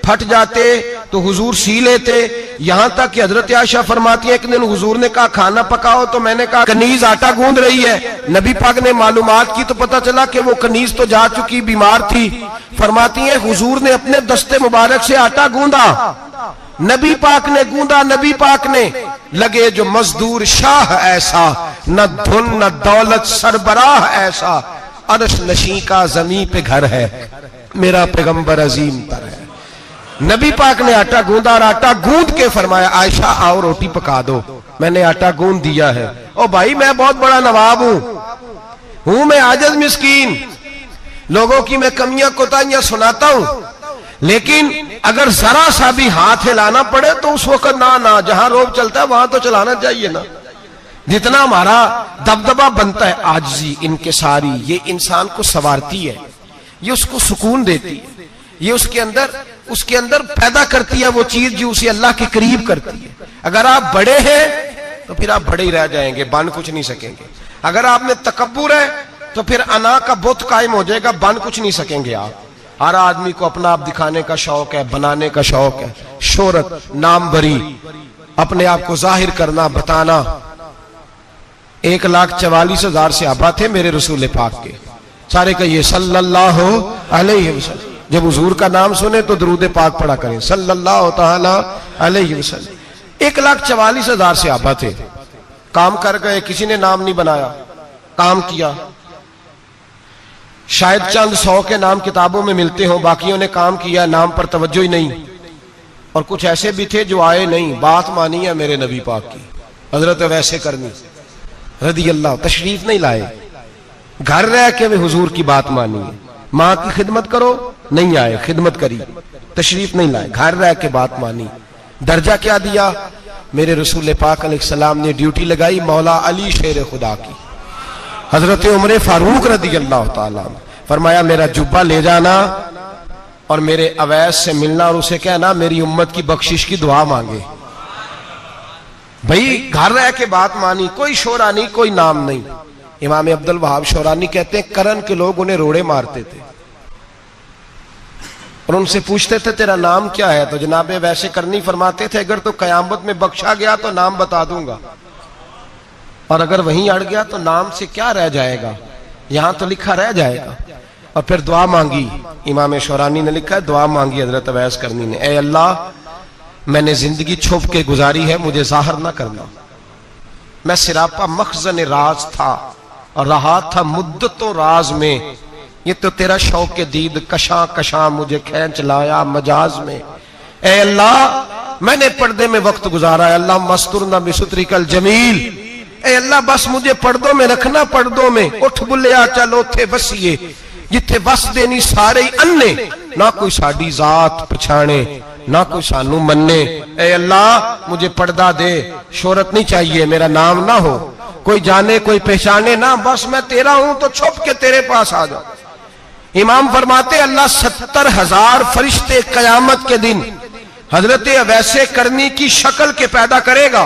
फट जाते तो हुजूर सी लेते। यहां तक कि हजरत आयशा फरमाती है, एक दिन हुजूर ने कहा खाना पकाओ, तो मैंने कहा कनीज आटा गूंद रही है। नबी पाक ने मालूमात की तो पता चला कि वो कनीज तो जा चुकी, बीमार थी। फरमाती है हुजूर ने अपने दस्ते मुबारक से आटा गूंदा, नबी पाक ने गूंदा, नबी पाक ने। लगे जो मजदूर शाह ऐसा, न धुन न दौलत सरबराह ऐसा, अर्श नशी का जमी पे घर है, मेरा पैगंबर अजीम तर है। नबी पाक ने आटा गूंदा, और आटा गूंद के फरमाया आयशा आओ रोटी पका दो, मैंने आटा गूंद दिया है। ओ भाई मैं बहुत बड़ा नवाब हूं मैं आजिज़ मिस्कीन, लोगों की मैं कमियां कोताहियां सुनाता हूं, लेकिन अगर जरा सा भी हाथ हिलाना पड़े तो उस वक्त ना जहां रोब चलता है वहां तो चलाना चाहिए ना। जितना हमारा दबदबा बनता है, आजिज़ी इनकिसारी, ये इंसान को संवारती है, ये उसको सुकून देती है, ये उसके अंदर पैदा करती है वो चीज जो उसे अल्लाह के करीब करती है। अगर आप बड़े हैं तो फिर आप बड़े ही रह जाएंगे, बन कुछ नहीं सकेंगे। अगर आप में तकब्बुर है तो फिर अना का बुत कायम हो जाएगा, बन कुछ नहीं सकेंगे आप। हर आदमी को अपना आप दिखाने का शौक है, बनाने का शौक है, शोहरत, नाम बरी, अपने आप को जाहिर करना, बताना। 1,44,000 सहाबा थे मेरे रसूल पाक के, सारे कहिए सल्लल्लाहु अलैहि वसल्लम। जब हुजूर का नाम सुने तो दरूद पाक पढ़ा करें, सल्लल्लाहु ताला अलैहि वसल्लम। 1,44,000 सहाबा थे, काम कर गए, किसी ने नाम नहीं बनाया, काम किया। शायद चंद 100 के नाम किताबों में मिलते हो, बाकियों ने काम किया, नाम पर तवज्जो ही नहीं। और कुछ ऐसे भी थे जो आए नहीं, बात मानी है मेरे नबी पाक की, हजरत वैसे करनी रदी अल्लाह, तशरीफ नहीं लाए, घर रह के वे हुजूर की बात मानी है। माँ की खिदमत करो, नहीं आए, खिदमत करी, तशरीफ नहीं लाए, घर रह के बात मानी। दर्जा क्या दिया मेरे रसूल पाक अलैहिस्सलाम ने? ड्यूटी लगाई मौला अली शेर खुदा की, हजरत उमर फारूक रदी अल्लाह ताला, फरमाया मेरा जुब्बा ले जाना और मेरे अवैस से मिलना और उसे कहना मेरी उम्मत की बख्शिश की दुआ मांगे। भाई घर रह के बात मानी, कोई शोरा नहीं, कोई नाम नहीं। इमाम अब्दुल वहाब शौरानी कहते हैं करन के लोग उन्हें रोड़े मारते थे, और उनसे पूछते थे तेरा नाम क्या है, तो जनाब वैसे करनी फरमाते थे अगर तो कयामत में बख्शा गया तो नाम बता दूंगा, और अगर वहीं अड़ गया तो नाम से क्या रह जाएगा, यहां तो लिखा रह जाएगा। और फिर दुआ मांगी, इमाम शौरानी ने लिखा है दुआ मांगी हजरत अवैस करनी ने, ए अल्लाह मैंने जिंदगी छुप के गुजारी है, मुझे जाहिर ना करना, मैं सिरापा मखजन राज था और रहा था मुद्दतों राज में, ये तो तेरा शौक के दीद कशा कशा मुझे खींच लाया मजाज में। ए अल्लाह मैंने पर्दे में वक्त गुजारा, अल्लाह मस्तुरना बिसुत्रिकल जमील, ए अल्लाह बस मुझे पर्दों में रखना, पर्दों में उठ बुलिया चल उथे बसिए, जिथे बस देनी सारे ही अन्ने, ना कोई साडी जात पछाणे ना कोई सानू मन्ने। ए अल्लाह मुझे पर्दा दे, शोहरत नहीं चाहिए, मेरा नाम ना हो, कोई जाने कोई पहचाने ना, बस मैं तेरा हूं तो छुप के तेरे पास आ जाओ। इमाम फरमाते अल्लाह 70,000 फरिश्ते कयामत के दिन हजरत अवैसे करनी की शक्ल के पैदा करेगा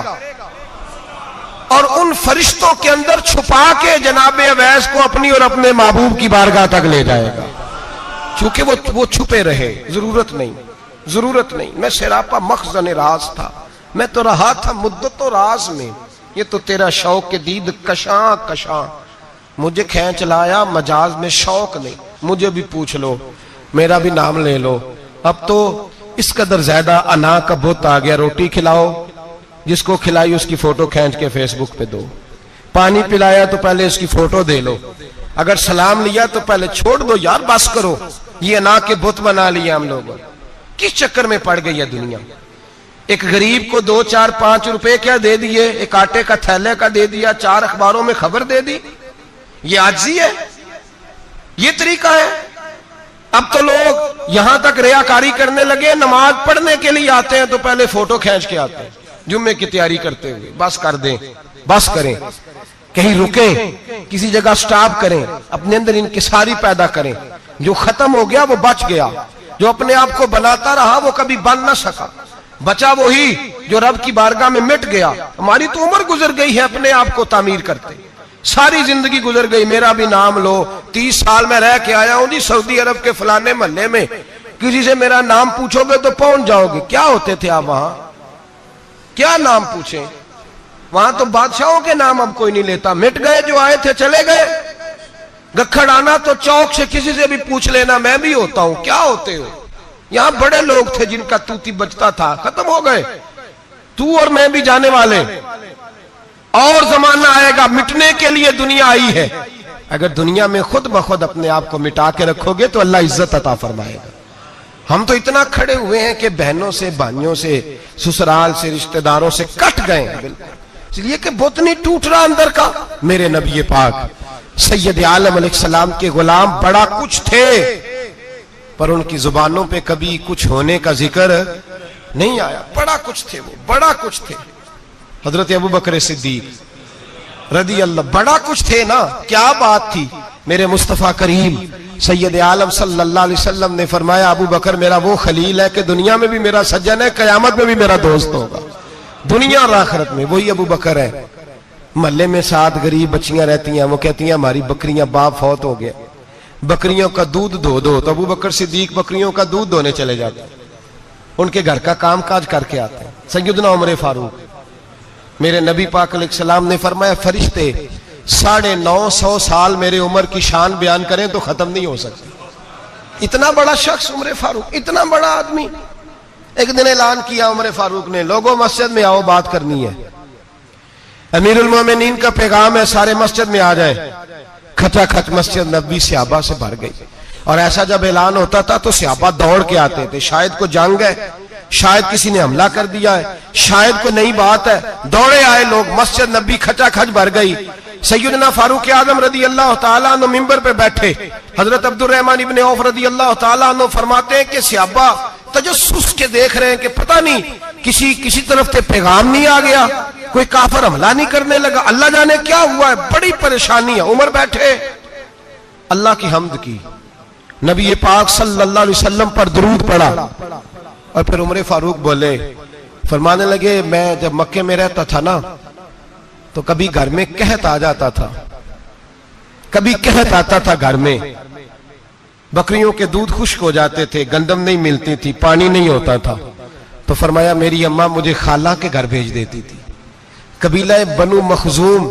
और उन फरिश्तों के अंदर छुपा के जनाब अवैस को अपनी और अपने महबूब की बारगाह तक ले जाएगा, चूंकि वो छुपे रहे, जरूरत नहीं, मैं सिरापा मखजन राज था, मैं तो रहा था मुद्दतों राज में, ये तो तेरा शौक के दीद कशा कशा मुझे खींच लाया मजाज में, शौक नहीं, मुझे भी पूछ लो, मेरा भी नाम ले लो। अब तो इस कदर ज्यादा अना का बुत आ गया, रोटी खिलाओ, जिसको खिलाई उसकी फोटो खींच के फेसबुक पे दो, पानी पिलाया तो पहले उसकी फोटो दे लो, अगर सलाम लिया तो पहले छोड़ दो यार, बस करो, ये अना के बुत बना लिया हम लोगों। किस चक्कर में पड़ गई है दुनिया। एक गरीब को 2, 4, 5 रुपए क्या दे दिए, एक आटे का थैले का दे दिया, 4 अखबारों में खबर दे दी, ये आजी है, ये तरीका है। अब तो लोग यहां तक रियाकारी करने लगे, नमाज पढ़ने के लिए आते हैं तो पहले फोटो खींच के आते हैं, जुम्मे की तैयारी करते हुए, बस कर दें, बस करें, कहीं रुकें, किसी जगह स्टॉप करें, अपने अंदर इंकिसारी पैदा करें, जो खत्म हो गया वो बच गया, जो अपने आप को बनाता रहा वो कभी बन ना सका, बचा वही जो रब की बारगाह में मिट गया। हमारी तो उम्र गुजर गई है अपने आप को तामीर करते, सारी जिंदगी गुजर गई, मेरा भी नाम लो, 30 साल में रह के आया हूं जी सऊदी अरब के फलाने महल्ले में, किसी से मेरा नाम पूछोगे तो पहुंच जाओगे। क्या होते थे आप वहां, क्या नाम पूछे, वहां तो बादशाहों के नाम अब कोई नहीं लेता, मिट गए, जो आए थे चले गए। गखड़ आना तो चौक से किसी से भी पूछ लेना, मैं भी होता हूं, क्या होते हो। यहां बड़े लोग थे जिनका तूती बचता था, खत्म हो गए, तू और मैं भी जाने वाले, और जमाना आएगा, मिटने के लिए दुनिया आई है। अगर दुनिया में खुद ब खुद अपने आप को मिटा के रखोगे तो अल्लाह इज्जत अता फरमाएगा। हम तो इतना खड़े हुए हैं कि बहनों से, भाइयों से, ससुराल से, रिश्तेदारों से कट गए, बिल्कुल, इसलिए कि बुत नहीं टूट रहा अंदर का। मेरे नबी पाक सैयद आलम अलैहिस्सलाम के गुलाम बड़ा कुछ थे, पर उनकी जुबानों पे कभी कुछ होने का जिक्र नहीं आया। बड़ा कुछ थे वो, बड़ा कुछ थे। हजरत अबू बकर सिद्दीक रदी अल्लाह बड़ा कुछ थे ना, क्या बात थी। मेरे मुस्तफा करीम सैयद आलम सल्लल्लाहु अलैहि वसल्लम ने फरमाया, अबू बकर मेरा वो खलील है कि दुनिया में भी मेरा सज्जन है, कयामत में भी मेरा दोस्त होगा, दुनिया और आखिरत में वही अबू बकर है। मोहल्ले में 7 गरीब बच्चियां रहती हैं, वो कहती हैं हमारी बकरियां, बाप फौत हो गया, बकरियों का दूध धो दो, तो अबू बकर सिद्दीक बकरियों का दूध धोने चले जाते हैं, उनके घर का काम काज करके आते हैं। सैयदना उमर फारूक, मेरे नबी पाक अलैहिस्सलाम ने फरमाया, फरिश्ते 950 साल मेरे उम्र की शान बयान करें तो खत्म नहीं हो सकती। इतना बड़ा शख्स उमर फारूक, इतना बड़ा आदमी। एक दिन ऐलान किया उमर फारूक ने, लोगों मस्जिद में आओ, बात करनी है। अमीरुल मोमिनीन का पैगाम है, सारे मस्जिद में आ जाए। खचाखच मस्जिद नबी सहाबा से भर गई, और ऐसा जब ऐलान होता था तो सहाबा दौड़ के आते थे, शायद को जंग है, शायद किसी ने हमला कर दिया है, शायद कोई नई बात है। दौड़े आए लोग, मस्जिद नबी खचाखच भर गई। सैयदना फारूक आजम रदी अल्लाह तआला अन्हु मिंबर पे बैठे, हजरत अब्दुर्रहमान इब्ने औफ रदी अल्लाह तआला अन्हु फरमाते हैं कि सहाबा तजस्सुस के देख रहे हैं कि पता नहीं किसी तरफ से पैगाम नहीं आ गया, कोई काफिर हमला नहीं करने लगा, अल्लाह जाने क्या हुआ है, बड़ी परेशानी है। उमर बैठे, अल्लाह की हम्द की, नबी पाक सल्लल्लाहु अलैहि वसल्लम पर दुरूद पढ़ा, और फिर उमर फारूक बोले, फरमाने लगे, मैं जब मक्के में रहता था ना तो कभी घर में कहत आ जाता था, कभी कहत आता था घर में, बकरियों के दूध खुश्क हो जाते थे, गंदम नहीं मिलती थी, पानी नहीं होता था। तो फरमाया मेरी अम्मा मुझे खाला के घर भेज देती थी। कबीला बनु मखजूम,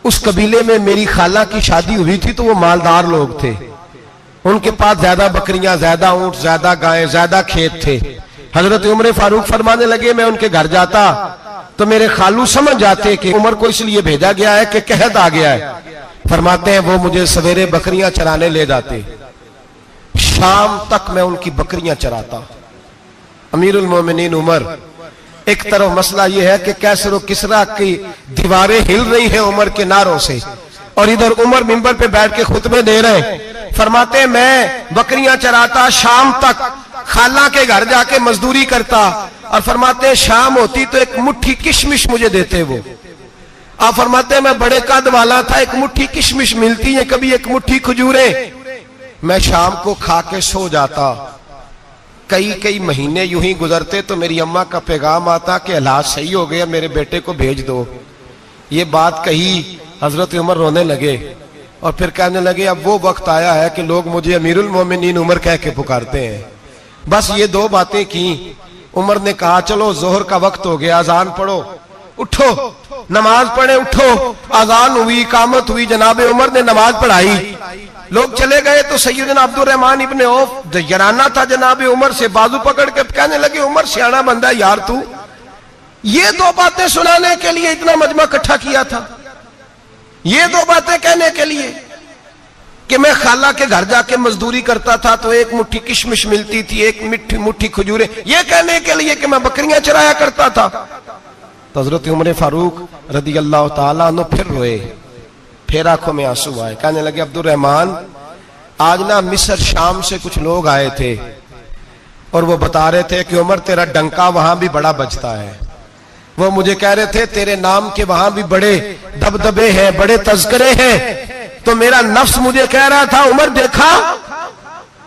उस कबीले में मेरी खाला की शादी हुई थी, तो वो मालदार लोग थे, उनके पास ज्यादा बकरियां, ज्यादा ऊंट, ज्यादा गायें, ज्यादा खेत थे। हजरत उमर फारूक फरमाने लगे मैं उनके घर जाता तो मेरे खालू समझ जाते कि उमर को इसलिए भेजा गया है कि कहत आ गया है। फरमाते हैं वो मुझे सवेरे बकरियां चराने ले जाते, शाम तक मैं उनकी बकरियां चराता। अमीरुल मोमिनीन उमर, एक तरफ मसला यह है कि कैसर और किसरा की दीवारें हिल रही हैं उमर के नारों से, और इधर उमर मिंबर पे बैठ के खुतबे दे रहे हैं। फरमाते मैं बकरियां चराता, शाम तक खाला के घर जाके मजदूरी करता, और फरमाते शाम होती तो एक मुट्ठी किशमिश मुझे देते वो। आप फरमाते मैं बड़े कद वाला था, एक मुट्ठी किशमिश मिलती है, कभी एक मुट्ठी खजूरें, मैं शाम को खा के सो जाता। कई कई महीने यूं ही गुजरते तो मेरी अम्मा का पैगाम आता कि हालात सही हो गया, मेरे बेटे को भेज दो। ये बात कही, हजरत उमर रोने लगे और फिर कहने लगे अब वो वक्त आया है कि लोग मुझे अमीरुल मोमिनीन उमर कह के पुकारते हैं। बस ये दो बातें की। उमर ने कहा चलो जोहर का वक्त हो गया, अजान पढ़ो, उठो नमाज पढ़े, उठो। अजान हुई, इकामत हुई, जनाब उमर ने नमाज पढ़ाई, लोग चले गए तो सैयदना अब्दुर्रहमान इब्ने औफ जराना था जनाब उमर से, बाजू पकड़ के कहने लगे उमर सियाना बंदा यार, तू ये दो बातें सुनाने के लिए इतना मजमा इकट्ठा किया था, ये दो बातें कहने के लिए कि मैं खाला के घर जाके मजदूरी करता था तो एक मुट्ठी किशमिश मिलती थी, एक मुट्ठी खजूरें, ये कहने के लिए कि मैं बकरियां चराया करता था। तो हजरत उमर फारूक रदी अल्लाह ताला अन्हु फिर रोए, फिर आंखों में आंसू आए। कहने लगे अब्दुर्रहमान आज ना मिस्र शाम से कुछ लोग आए थे और वो बता रहे थे कि उमर तेरा डंका वहां भी बड़ा बजता है। वो मुझे कह रहे थे तेरे नाम के वहां भी बड़े दबदबे हैं, बड़े तज़किरे हैं। तो मेरा नफ्स मुझे कह रहा था उमर देखा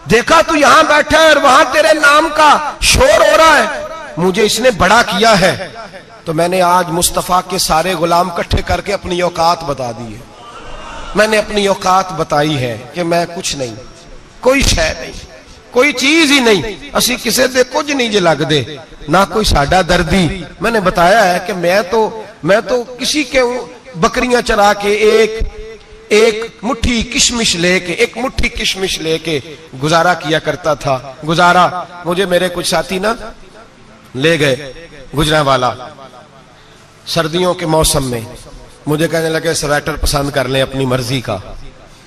देखा तू यहां बैठा है और वहां तेरे नाम का शोर हो रहा है, मुझे इसने बड़ा किया है। तो मैंने आज मुस्तफा के सारे गुलाम इकट्ठे करके अपनी औकात बता दी है। मैंने अपनी औकात बताई है कि मैं कुछ नहीं, कोई शय नहीं, कोई चीज ही नहीं, असी किसी से कुछ नहीं जे लगदे, ना कोई साडा दर्दी। मैंने बताया है कि मैं तो किसी के बकरियां चरा के एक मुट्ठी किशमिश लेके गुजारा किया करता था। गुजारा मुझे मेरे कुछ साथी ना ले गए गुजरांवाला सर्दियों के मौसम में, मुझे कहने लगे स्वेटर पसंद कर ले अपनी मर्जी का।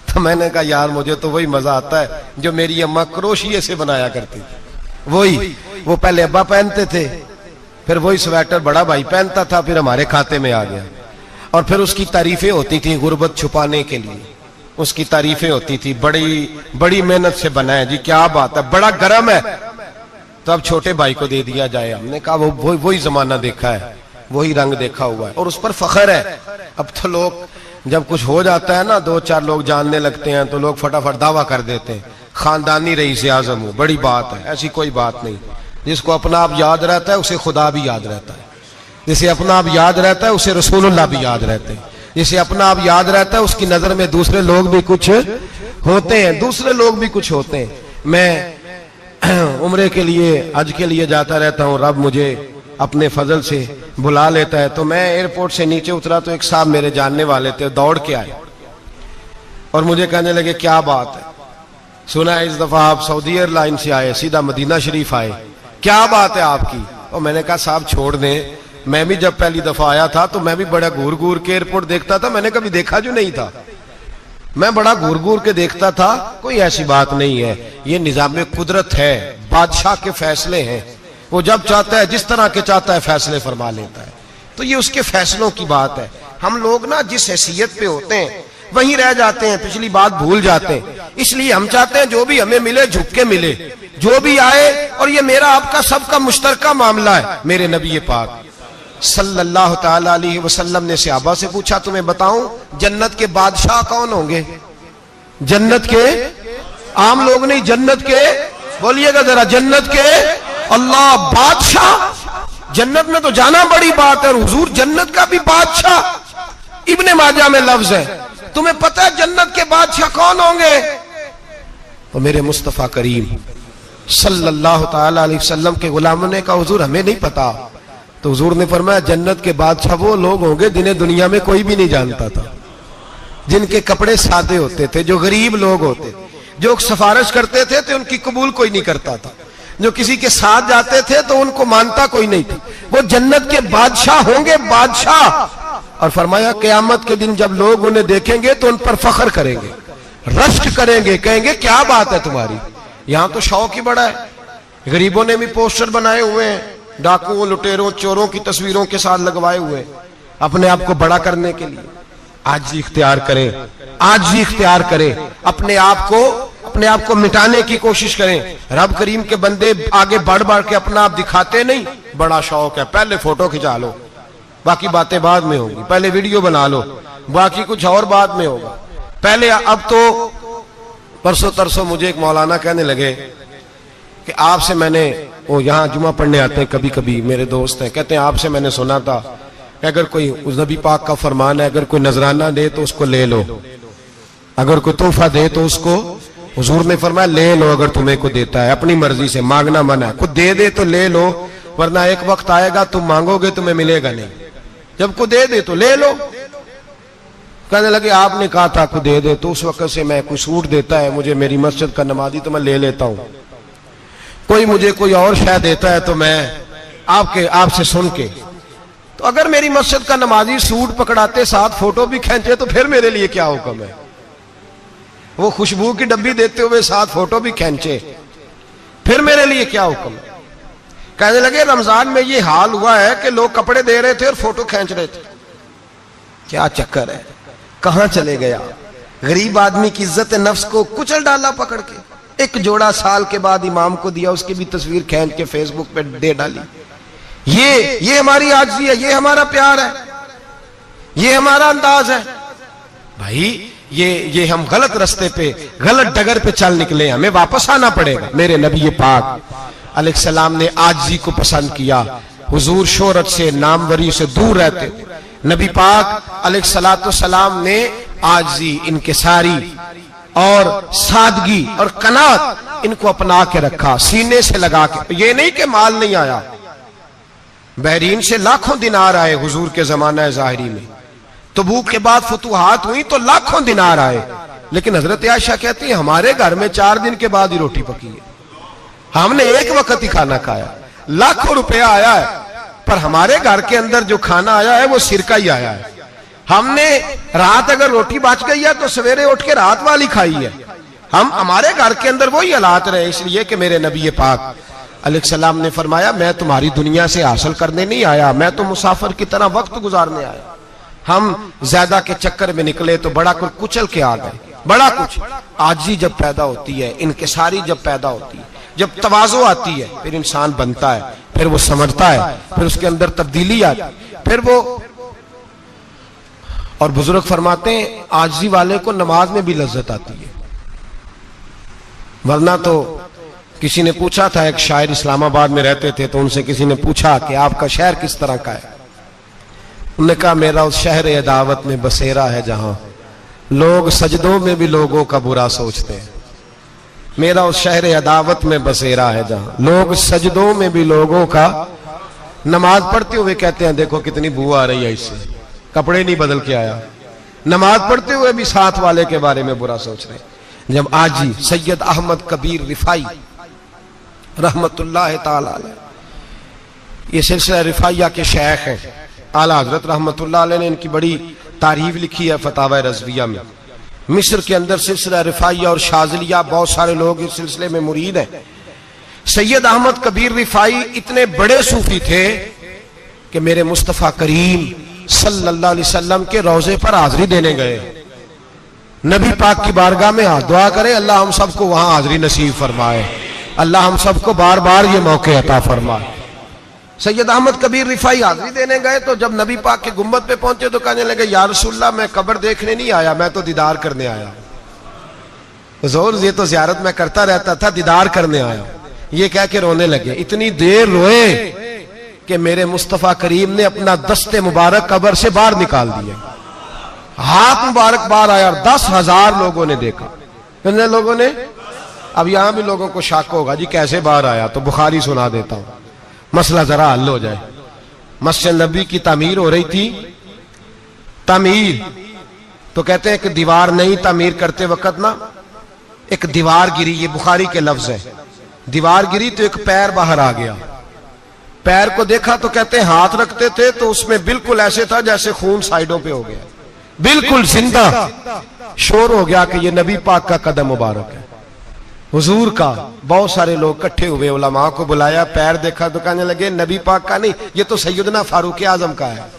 तो मैंने कहा यार मुझे तो वही मजा आता है जो मेरी अम्मा क्रोशिये से बनाया करती थी, वही वो पहले अब्बा पहनते थे, फिर वही स्वेटर बड़ा भाई पहनता था, फिर हमारे खाते में आ गया। और फिर उसकी तारीफें होती थी गुर्बत छुपाने के लिए, उसकी तारीफें होती थी बड़ी बड़ी मेहनत से बना है जी, क्या बात है, बड़ा गर्म है, तो अब छोटे भाई को दे दिया जाए। हमने कहा वही जमाना देखा है, वही रंग देखा हुआ है और उस पर फख्र है। अब तो लोग जब कुछ हो जाता है ना, दो चार लोग जानने लगते हैं तो लोग फटाफट दावा कर देते हैं खानदानी रईस आजम हो, बड़ी बात है। ऐसी कोई बात नहीं, जिसको अपना आप याद रहता है उसे खुदा भी याद रहता है, जिसे अपना आप याद रहता है उसे रसूलुल्लाह भी याद रहते हैं, जिसे अपना आप याद रहता है उसकी नजर में दूसरे लोग भी कुछ होते हैं, दूसरे लोग भी कुछ होते हैं। मैं उम्रे के लिए हज के लिए जाता रहता हूँ, रब मुझे अपने फजल से बुला लेता है। तो मैं एयरपोर्ट से नीचे उतरा तो एक साहब मेरे जानने वाले थे, दौड़ के आए और मुझे कहने लगे क्या बात है, सुना है इस दफा आप सऊदी एयरलाइन से आए, सीधा मदीना शरीफ आए, क्या बात है आपकी। और मैंने कहा साहब छोड़ दें, मैं भी जब पहली दफा आया था तो मैं भी बड़ा घूर घूर के एयरपोर्ट देखता था, मैंने कभी देखा जो नहीं था, मैं बड़ा घूर घूर के देखता था, कोई ऐसी बात नहीं है, ये निजाम कुदरत है, बादशाह के फैसले हैं, वो जब चाहता है जिस तरह के चाहता है फैसले फरमा लेता है, तो ये उसके फैसलों की बात है। हम लोग ना जिस हैसियत पे होते हैं वहीं रह जाते हैं, पिछली बात भूल जाते हैं, इसलिए हम चाहते हैं जो भी हमें मिले झुक के मिले, जो भी आए, और ये मेरा आपका सबका मुश्तरका मामला है। मेरे नबी पाक सल्लल्लाहु ताला अलैहि वसल्लम ने सहाबा से पूछा तुम्हें बताऊं जन्नत के बादशाह कौन होंगे? जन्नत के आम लोग नहीं, जन्नत के, बोलिएगा जरा, जन्नत के अल्लाह बादशाह। जन्नत में तो जाना बड़ी बात है, हुजूर जन्नत का भी बादशाह, इब्ने माजा में लफ्ज है। तुम्हें पता है जन्नत के बादशाह कौन होंगे? और मेरे मुस्तफ़ा करीम सल्लल्लाहु ताला अलैहि वसल्लम के गुलामों ने कहा हुजूर हमें नहीं पता। तो हुजूर ने फरमाया जन्नत के बादशाह वो लोग होंगे जिन्हें दुनिया में कोई भी नहीं जानता था, जिनके कपड़े सादे होते थे, जो गरीब लोग होते, जो सिफारिश करते थे तो उनकी कबूल कोई नहीं करता था, जो किसी के साथ जाते थे तो उनको मानता कोई नहीं था। वो जन्नत के बादशाह होंगे, बादशाह। और फरमाया क़यामत के दिन जब लोग उन्हें देखेंगे तो उन पर फख्र करेंगे, रश्क करेंगे, कहेंगे क्या बात है तुम्हारी, यहां तो शौक ही बड़ा है। गरीबों ने भी पोस्टर बनाए हुए हैं, डाकुओं, लुटेरों, चोरों की तस्वीरों के साथ लगवाए हुए, अपने आप को बड़ा करने के लिए। आजी इख्तियार करें, आजी इख्तियार करें, अपने आप को मिटाने की कोशिश करें। रब करीम के बंदे आगे बढ़ बढ़ के अपना आप दिखाते नहीं, बड़ा शौक है, पहले फोटो खिंचा लो, बाकी बातें बाद में होंगी, पहले वीडियो बना लो, बाकी कुछ और बाद में होगा। पहले अब तो परसों तरसों मुझे एक मौलाना कहने लगे कि आपसे मैंने, वो यहाँ जुमा पढ़ने आते हैं कभी कभी, मेरे दोस्त हैं, कहते हैं आपसे मैंने सुना था कि अगर कोई उस नबी पाक का फरमान है, अगर कोई नजराना दे तो उसको ले लो, अगर कोई तोहफा दे तो उसको, हुजूर ने फरमाया ले लो अगर तुम्हें को देता है, अपनी मर्जी से, मांगना मना है, खुद दे तो ले लो, वरना एक वक्त आएगा तुम मांगोगे तुम्हें मिलेगा नहीं, जब को दे तो ले लो। कहने लगे आपने कहा था को दे तो उस वक्त से मैं, कोई सूट देता है मुझे मेरी मस्जिद का नमाजी तो मैं ले लेता हूं, कोई मुझे कोई और शय देता है तो मैं आपसे सुन के, तो अगर मेरी मस्जिद का नमाजी सूट पकड़ाते साथ फोटो भी खींचे तो फिर मेरे लिए क्या हुक्म है, वो खुशबू की डब्बी देते हुए साथ फोटो भी खींचे फिर मेरे लिए क्या हुक्म है। कहने लगे रमजान में ये हाल हुआ है कि लोग कपड़े दे रहे थे और फोटो खींच रहे थे, क्या चक्कर है, कहां चले गया। गरीब आदमी की इज्जत नफ्स को कुचल डाला पकड़ के। एक जोड़ा साल के बाद इमाम को दिया, उसकी भी तस्वीर खींच के फेसबुक पे दे डाली। ये हमारी आजिज़ी है, ये हमारा प्यार है, ये हमारा अंदाज है। भाई ये हम गलत रास्ते पे, गलत डगर पे चल निकले, हमें वापस आना पड़ेगा। मेरे नबी पाक अलैहिस्सलाम ने आजिज़ी को पसंद किया। हुजूर शोहरत से, नामवरी से दूर रहते। नबी पाक अलैहिस्सलाम ने आजिज़ी, इनकिसारी और सादगी और कनात इनको अपना के रखा, सीने से लगा के। ये नहीं कि माल नहीं आया, बहरीन से लाखों दिनार आए हुजूर के जमाना ज़ाहिरी में। तबूक के बाद फतुहात हुई तो लाखों दिनार आए, लेकिन हजरत आयशा कहती है हमारे घर में 4 दिन के बाद ही रोटी पकी है, हमने एक वक्त ही खाना खाया। लाखों रुपया आया है, पर हमारे घर के अंदर जो खाना आया है वो सिरका ही आया है। हमने रात अगर रोटी बच गई है तो सवेरे उठ के रात वाली खाई है। हमारे घर के अंदर वही हालात रहे, इसलिए कि मेरे नबी पाक अलैहिस्सलाम ने फरमाया मैं तुम्हारी दुनिया से हासिल करने नहीं आया, मैं तो मुसाफिर की तरह वक्त गुजारने आया। हम ज्यादा के चक्कर में निकले तो बड़ा कुछ कुचल के आ गए। बड़ा कुछ आजी जब पैदा होती है, इनकिसारी जब पैदा होती है, जब तवाज़ो आती है, फिर इंसान बनता है, फिर वो समझता है, फिर उसके अंदर तब्दीली आती है, फिर वो। और बुजुर्ग फरमाते हैं आजी वाले को नमाज में भी लज्जत आती है, वरना तो किसी ने पूछा था, एक शायर इस्लामाबाद में रहते थे, तो उनसे किसी ने पूछा कि आपका शहर किस तरह का है। उन्होंने कहा मेरा उस शहर अदावत में बसेरा है जहां लोग सजदों में भी लोगों का बुरा सोचते हैं। मेरा उस शहर अदावत में बसेरा है जहां लोग सजदों में भी लोगों का, नमाज पढ़ते हुए कहते हैं देखो कितनी बू आ रही है इससे, कपड़े नहीं बदल के आया, नमाज पढ़ते हुए भी साथ वाले के बारे में बुरा सोच रहे। जब आजी सैयद अहमद कबीर रिफाई रहमतुल्लाह ताला अलैह, ये सिलसिला रिफाइया के शेख हैं, आला हजरत रहमतुल्लाह अलैह ने इनकी बड़ी तारीफ लिखी है फतावा रज़विया में। मिस्र के अंदर सिलसिला रिफाइया और शाज़िलिया, बहुत सारे लोग इस सिलसिले में मुरीद हैं। सैयद अहमद कबीर रिफाई इतने बड़े सूफी थे कि मेरे मुस्तफ़ा करीम सल्लल्लाहु अलैहि वसल्लम के रोजे पर हाजिरी देने गए। नबी पाक की बारगाह में हाथ दुआ करें, अल्लाह हम सबको वहां हाजिरी नसीब फरमाए, अल्लाह हम सबको बार बार ये मौके अता फरमाए। सैयद अहमद कबीर रिफाई हाजिरी देने गए तो जब नबी पाक के गुम्बद पे पहुंचे तो कहने लगे या रसूलल्लाह मैं कब्र देखने नहीं आया, मैं तो दीदार करने आया। हुजूर ये तो ज़ियारत में करता रहता था, दीदार करने आया। ये कह के रोने लगे। इतनी देर रोए कि मेरे मुस्तफ़ा करीम ने अपना दस्ते मुबारक कब्र से बाहर निकाल दिया, हाथ मुबारक बाहर आया और 10,000 लोगों ने देखा। कितने लोगों ने? अब यहां भी लोगों को शक होगा जी कैसे बाहर आया, तो बुखारी सुना देता हूं, मसला जरा हल हो जाए। मस्जिद नबी की तामीर हो रही थी, तामीर तो कहते हैं कि दीवार नहीं, तामीर करते वक्त ना एक दीवार गिरी, ये बुखारी के लफ्ज है, दीवार गिरी तो एक पैर बाहर आ गया। पैर को देखा तो कहते हैं हाथ रखते थे तो उसमें बिल्कुल ऐसे था जैसे खून साइडों पे हो गया, बिल्कुल जिंदा। शोर हो गया कि ये नबी पाक का कदम मुबारक है, हुजूर का। बहुत सारे लोग इकट्ठे हुए, उलमा को बुलाया, पैर देखा तो कहने लगे नबी पाक का नहीं, ये तो सैयदना फारूक आजम का है।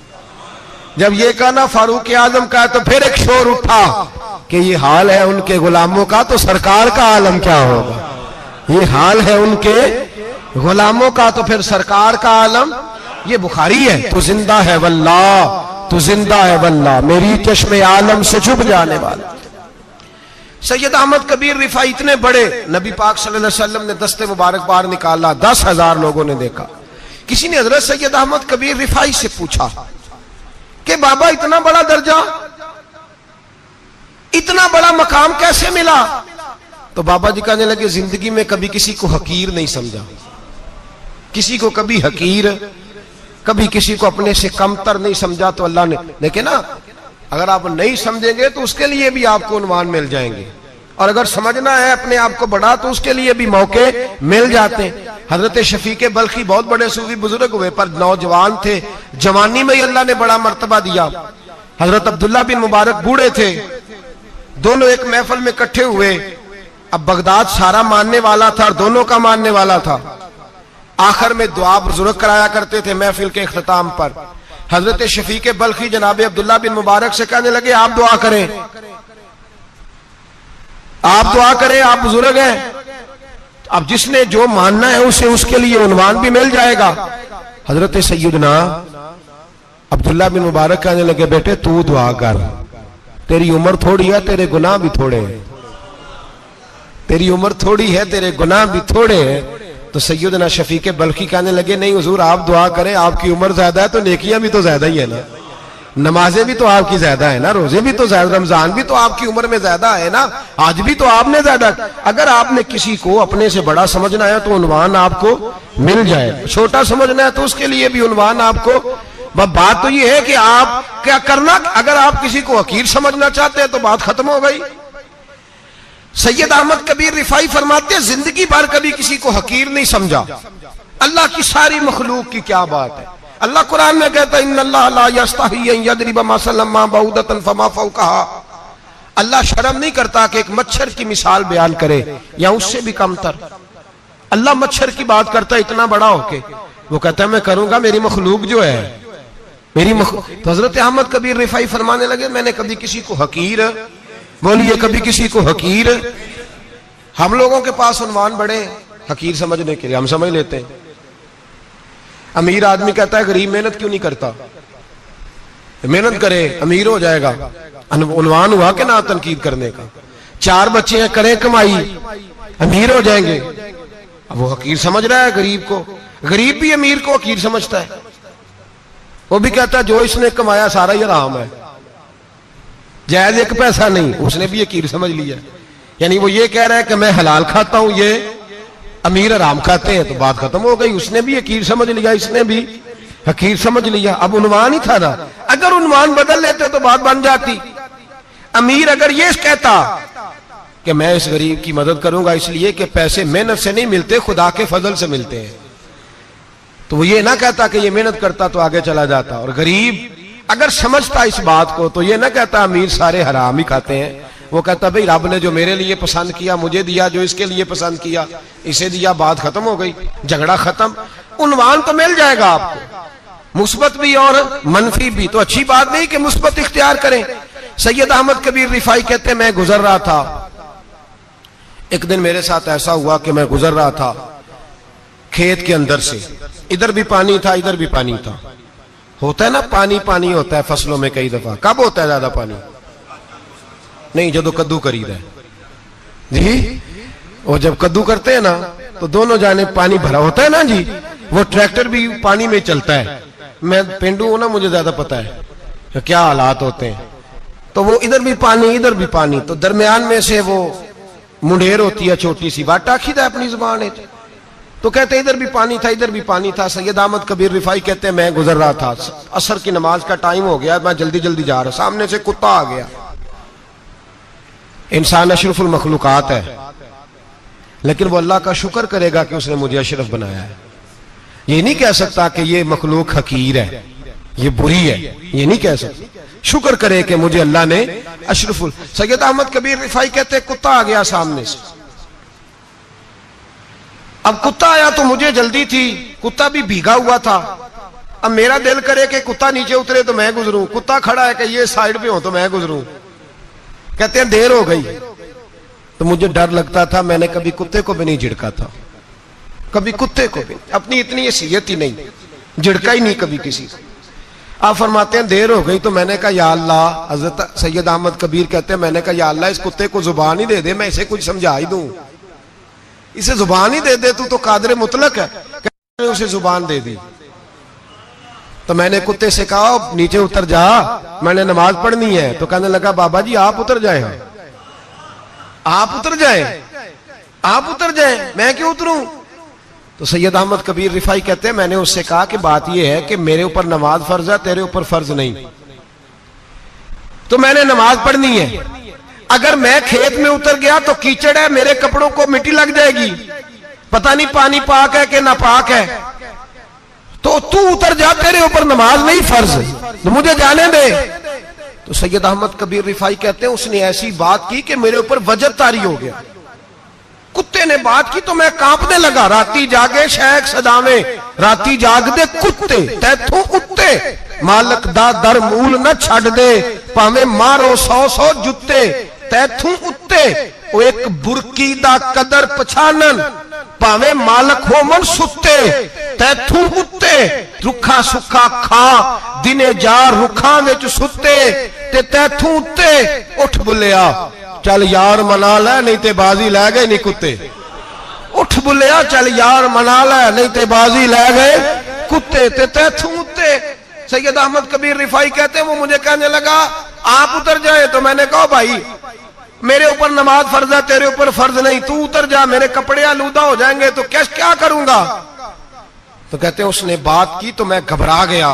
जब ये कहा ना फारूक आजम का है तो फिर एक शोर उठा कि ये हाल है उनके गुलामों का, तो सरकार का आलम क्या होगा। ये हाल है उनके गुलामों का तो फिर सरकार का आलम। ये बुखारी है, तो जिंदा है वल्लाह, तो जिंदा है वल्लाह, मेरी चश्मे आलम से छुप जाने वाला। सैयद अहमद कबीर रिफाई इतने बड़े, नबी पाक सल्लल्लाहु अलैहि वसल्लम ने दस्ते मुबारक बाहर निकाला, 10,000 लोगों ने देखा। किसी ने हजरत सैयद अहमद कबीर रिफाई से पूछा कि बाबा इतना बड़ा दर्जा, इतना बड़ा मकाम कैसे मिला। तो बाबा जी कहने लगे जिंदगी में कभी किसी को हकीर नहीं समझा, किसी को कभी हकीर, कभी किसी को अपने से कमतर नहीं समझा। तो अल्लाह ने देखे ना, अगर आप नहीं समझेंगे तो उसके लिए भी आपको उन्वान मिल जाएंगे, और अगर समझना है अपने आप को बड़ा तो उसके लिए भी मौके मिल जाते हैं। हजरत शफीक बल्खी बहुत बड़े सूफी बुजुर्ग हुए, पर नौजवान थे, जवानी में ही अल्लाह ने बड़ा मर्तबा दिया। हजरत अब्दुल्ला बिन मुबारक बूढ़े थे, दोनों एक महफिल में इकट्ठे हुए। अब बगदाद सारा मानने वाला था और दोनों का मानने वाला था। आखिर में दुआ बुजुर्ग कराया करते थे महफिल के इख्तिताम पर। हजरत शफीक बल्खी जनाब अब्दुल्ला बिन मुबारक से कहने लगे आप दुआ करें, आप दुआ करें, आप बुजुर्ग हैं। अब जिसने जो मानना है उसे उसके लिए उन्वान भी मिल जाएगा। हजरत सैयदना अब्दुल्ला बिन मुबारक कहने लगे बेटे तू दुआ कर, तेरी उम्र थोड़ी है, तेरे गुनाह भी थोड़े हैं, तेरी उम्र थोड़ी है, तेरे गुनाह भी थोड़े हैं। तो सैयदना शफीक बल्खी कहने लगे नहीं हुजूर आप दुआ करें, आपकी उम्र ज्यादा है तो नेकियां भी तो ज्यादा ही है ना, नमाजें भी तो आपकी ज्यादा है ना, रोजे भी तो ज्यादा, रमजान भी तो आपकी उम्र में ज्यादा है ना, आज भी तो आपने ज्यादा। अगर आपने किसी को अपने से बड़ा समझना है तो उन्वान आपको मिल जाए, छोटा समझना है तो उसके लिए भी उन्वान आपको। बात तो ये है कि आप क्या करना, अगर आप किसी को हकीर समझना चाहते हैं तो बात खत्म हो गई। सैयद अहमद कबीर रिफाई फरमाते जिंदगी भर कभी किसी को हकीर नहीं समझा। अल्लाह की सारी मखलूक की क्या बात है। अल्लाह कुरान में कहता है इन्नल्लाह ला यस्तही अन यदरिब मसलन मा बऊदतन फमा फौकहा। अल्लाह शर्म नहीं करता कि एक मच्छर की मिसाल बयान करे या उससे भी कमतर। अल्लाह मच्छर की बात करता है इतना बड़ा होके, वो कहता है मैं करूंगा, मेरी मखलूक जो है मेरी तो हजरत अहमद कबीर रिफाई फरमाने लगे मैंने कभी किसी को हकीर, बोलिए कभी किसी को हकीर। हम लोगों के पास उन्वान बड़े हकीर समझने के लिए, हम समझ लेते हैं। अमीर आदमी कहता है गरीब मेहनत क्यों नहीं करता, मेहनत करे अमीर हो जाएगा। उन्वान हुआ कि ना तनकीद करने का। 4 बच्चे हैं, करें कमाई, अमीर हो जाएंगे। अब वो हकीर समझ रहा है गरीब को, गरीब भी अमीर को हकीर समझता है। वो भी कहता है जो इसने कमाया सारा ही हराम है, जायज एक पैसा नहीं, उसने भी हकीर समझ लिया। यानी वो ये कह रहा है कि मैं हलाल खाता हूं, ये अमीर हराम खाते हैं, तो बात खत्म हो गई। उसने भी हकीर समझ लिया, इसने भी हकीर समझ लिया। अब उन्वान ही था ना, अगर उन्वान बदल लेते तो बात बन जाती। अमीर अगर ये कहता कि मैं इस गरीब की मदद करूंगा इसलिए कि पैसे मेहनत से नहीं मिलते, खुदा के फजल से मिलते हैं, तो वो ये ना कहता कि ये मेहनत करता तो आगे चला जाता। और गरीब अगर समझता इस बात को तो ये ना कहता अमीर सारे हराम ही खाते हैं, वो कहता भाई रब ने जो मेरे लिए पसंद किया मुझे दिया, जो इसके लिए पसंद किया इसे दिया, बात खत्म हो गई, झगड़ा खत्म। उन्वान तो मिल जाएगा आपको, मुस्बत भी और मनफी भी। तो अच्छी बात नहीं कि मुस्बत इख्तियार करें। सैयद अहमद कबीर रिफाई कहते मैं गुजर रहा था, एक दिन मेरे साथ ऐसा हुआ कि मैं गुजर रहा था खेत के अंदर से, इधर भी पानी था इधर भी पानी था। होता है ना पानी पानी होता है फसलों में कई दफा। कब होता है ज्यादा पानी? नहीं, जब कद्दू करीद है जी, और जब कद्दू करते हैं ना तो दोनों जाने पानी भरा होता है ना जी, वो ट्रैक्टर भी पानी में चलता है। मैं पेंडू हूं ना, मुझे ज्यादा पता है क्या हालात होते हैं। तो वो इधर भी पानी इधर भी पानी, तो दरमियान में से वो मुंडेर होती है छोटी सी, वाट आखिदा अपनी जुबान है। तो कहते इधर भी पानी था, इधर भी पानी था। सैयद अहमद कबीर रिफाई कहते हैं मैं गुजर रहा था, असर की नमाज का टाइम हो गया, मैं जल्दी जल्दी जा रहा, सामने से कुत्ता आ गया। इंसान अशरफुल मखलूकात है, लेकिन वो अल्लाह का शुक्र करेगा कि उसने मुझे अशरफ बनाया है। ये नहीं कह सकता कि ये मखलूक हकीर है, ये बुरी है, ये नहीं कह सकता। शुक्र करे कि मुझे अल्लाह ने अशरफुल। सैयद अहमद कबीर रिफाई कहते कुत्ता आ गया सामने से। अब कुत्ता आया तो मुझे जल्दी थी, कुत्ता भी भीगा हुआ था। अब मेरा दिल करे कि कुत्ता नीचे उतरे तो मैं गुजरूं, कुत्ता खड़ा है कि ये साइड पे हो तो मैं गुजरूं। कहते हैं देर हो गई तो मुझे डर लगता था, मैंने कभी कुत्ते को भी नहीं झिड़का था, कभी कुत्ते को भी, अपनी इतनी हैसियत ही नहीं, झिड़का ही नहीं कभी किसी को। आप फरमाते हैं देर हो गई तो मैंने कहा या अल्लाह, हजरत सैयद अहमद कबीर कहते हैं मैंने कहा या अल्लाह इस कुत्ते को जुबान ही दे दे, मैं इसे कुछ समझा ही दूं, इसे जुबान ही दे दे, तू तो कादिर मुतलक है। कहते उसे जुबान दे दी। तो मैंने कुत्ते से कहा नीचे उतर जा, मैंने नमाज पढ़नी है। तो कहने लगा बाबा जी आप उतर जाए, आप उतर जाए, आप उतर जाए, मैं क्यों उतरूं? तो सैयद अहमद कबीर रिफाई कहते हैं मैंने उससे कहा कि बात यह है कि मेरे ऊपर नमाज फर्ज है, तेरे ऊपर फर्ज नहीं, तो मैंने नमाज पढ़नी है। अगर मैं खेत में उतर गया तो कीचड़ है, मेरे कपड़ों को मिट्टी लग जाएगी, पता नहीं पानी पाक है कि नापाक है, तो तू उतर जा, तेरे ऊपर नमाज नहीं फर्ज, तो मुझे जाने दे। तो सैयद अहमद कबीर रिफाई कहते हैं उसने ऐसी बात की कि मेरे ऊपर वजह तारी हो गया। कुत्ते ने बात की तो मैं कांपने लगा। राती जागे शेख सदावे, राती जाग दे कुत्ते, तैथों उत्ते मालक दा दर मूल न छड़ दे, भावे मारो 100 जुत्ते, तैथों उत्ते ओ एक बुरकी दा कदर पछानन, भावे मालक हो मन सुत्ते, तैथों उत्ते रुखा सुखा खा, दिने जार रुखा विच सुत्ते, ते तैथों उत्ते उठ बुलिया चल यार मना ले नहीं ते बाजी लै गए नहीं कुत्ते, उठ बुलिया चल यार मना ले नहीं ते बाजी लै गए कुत्ते, ते तैथों उत्ते। सैयद अहमद कबीर रिफाई कहते हैं वो मुझे कहने लगा आप उतर जाए। तो मैंने कहा भाई मेरे ऊपर नमाज फर्ज है, तेरे ऊपर फर्ज नहीं, तू उतर जा, मेरे कपड़े आलूदा हो जाएंगे तो क्या करूंगा? तो कहते हैं उसने बात की तो मैं घबरा गया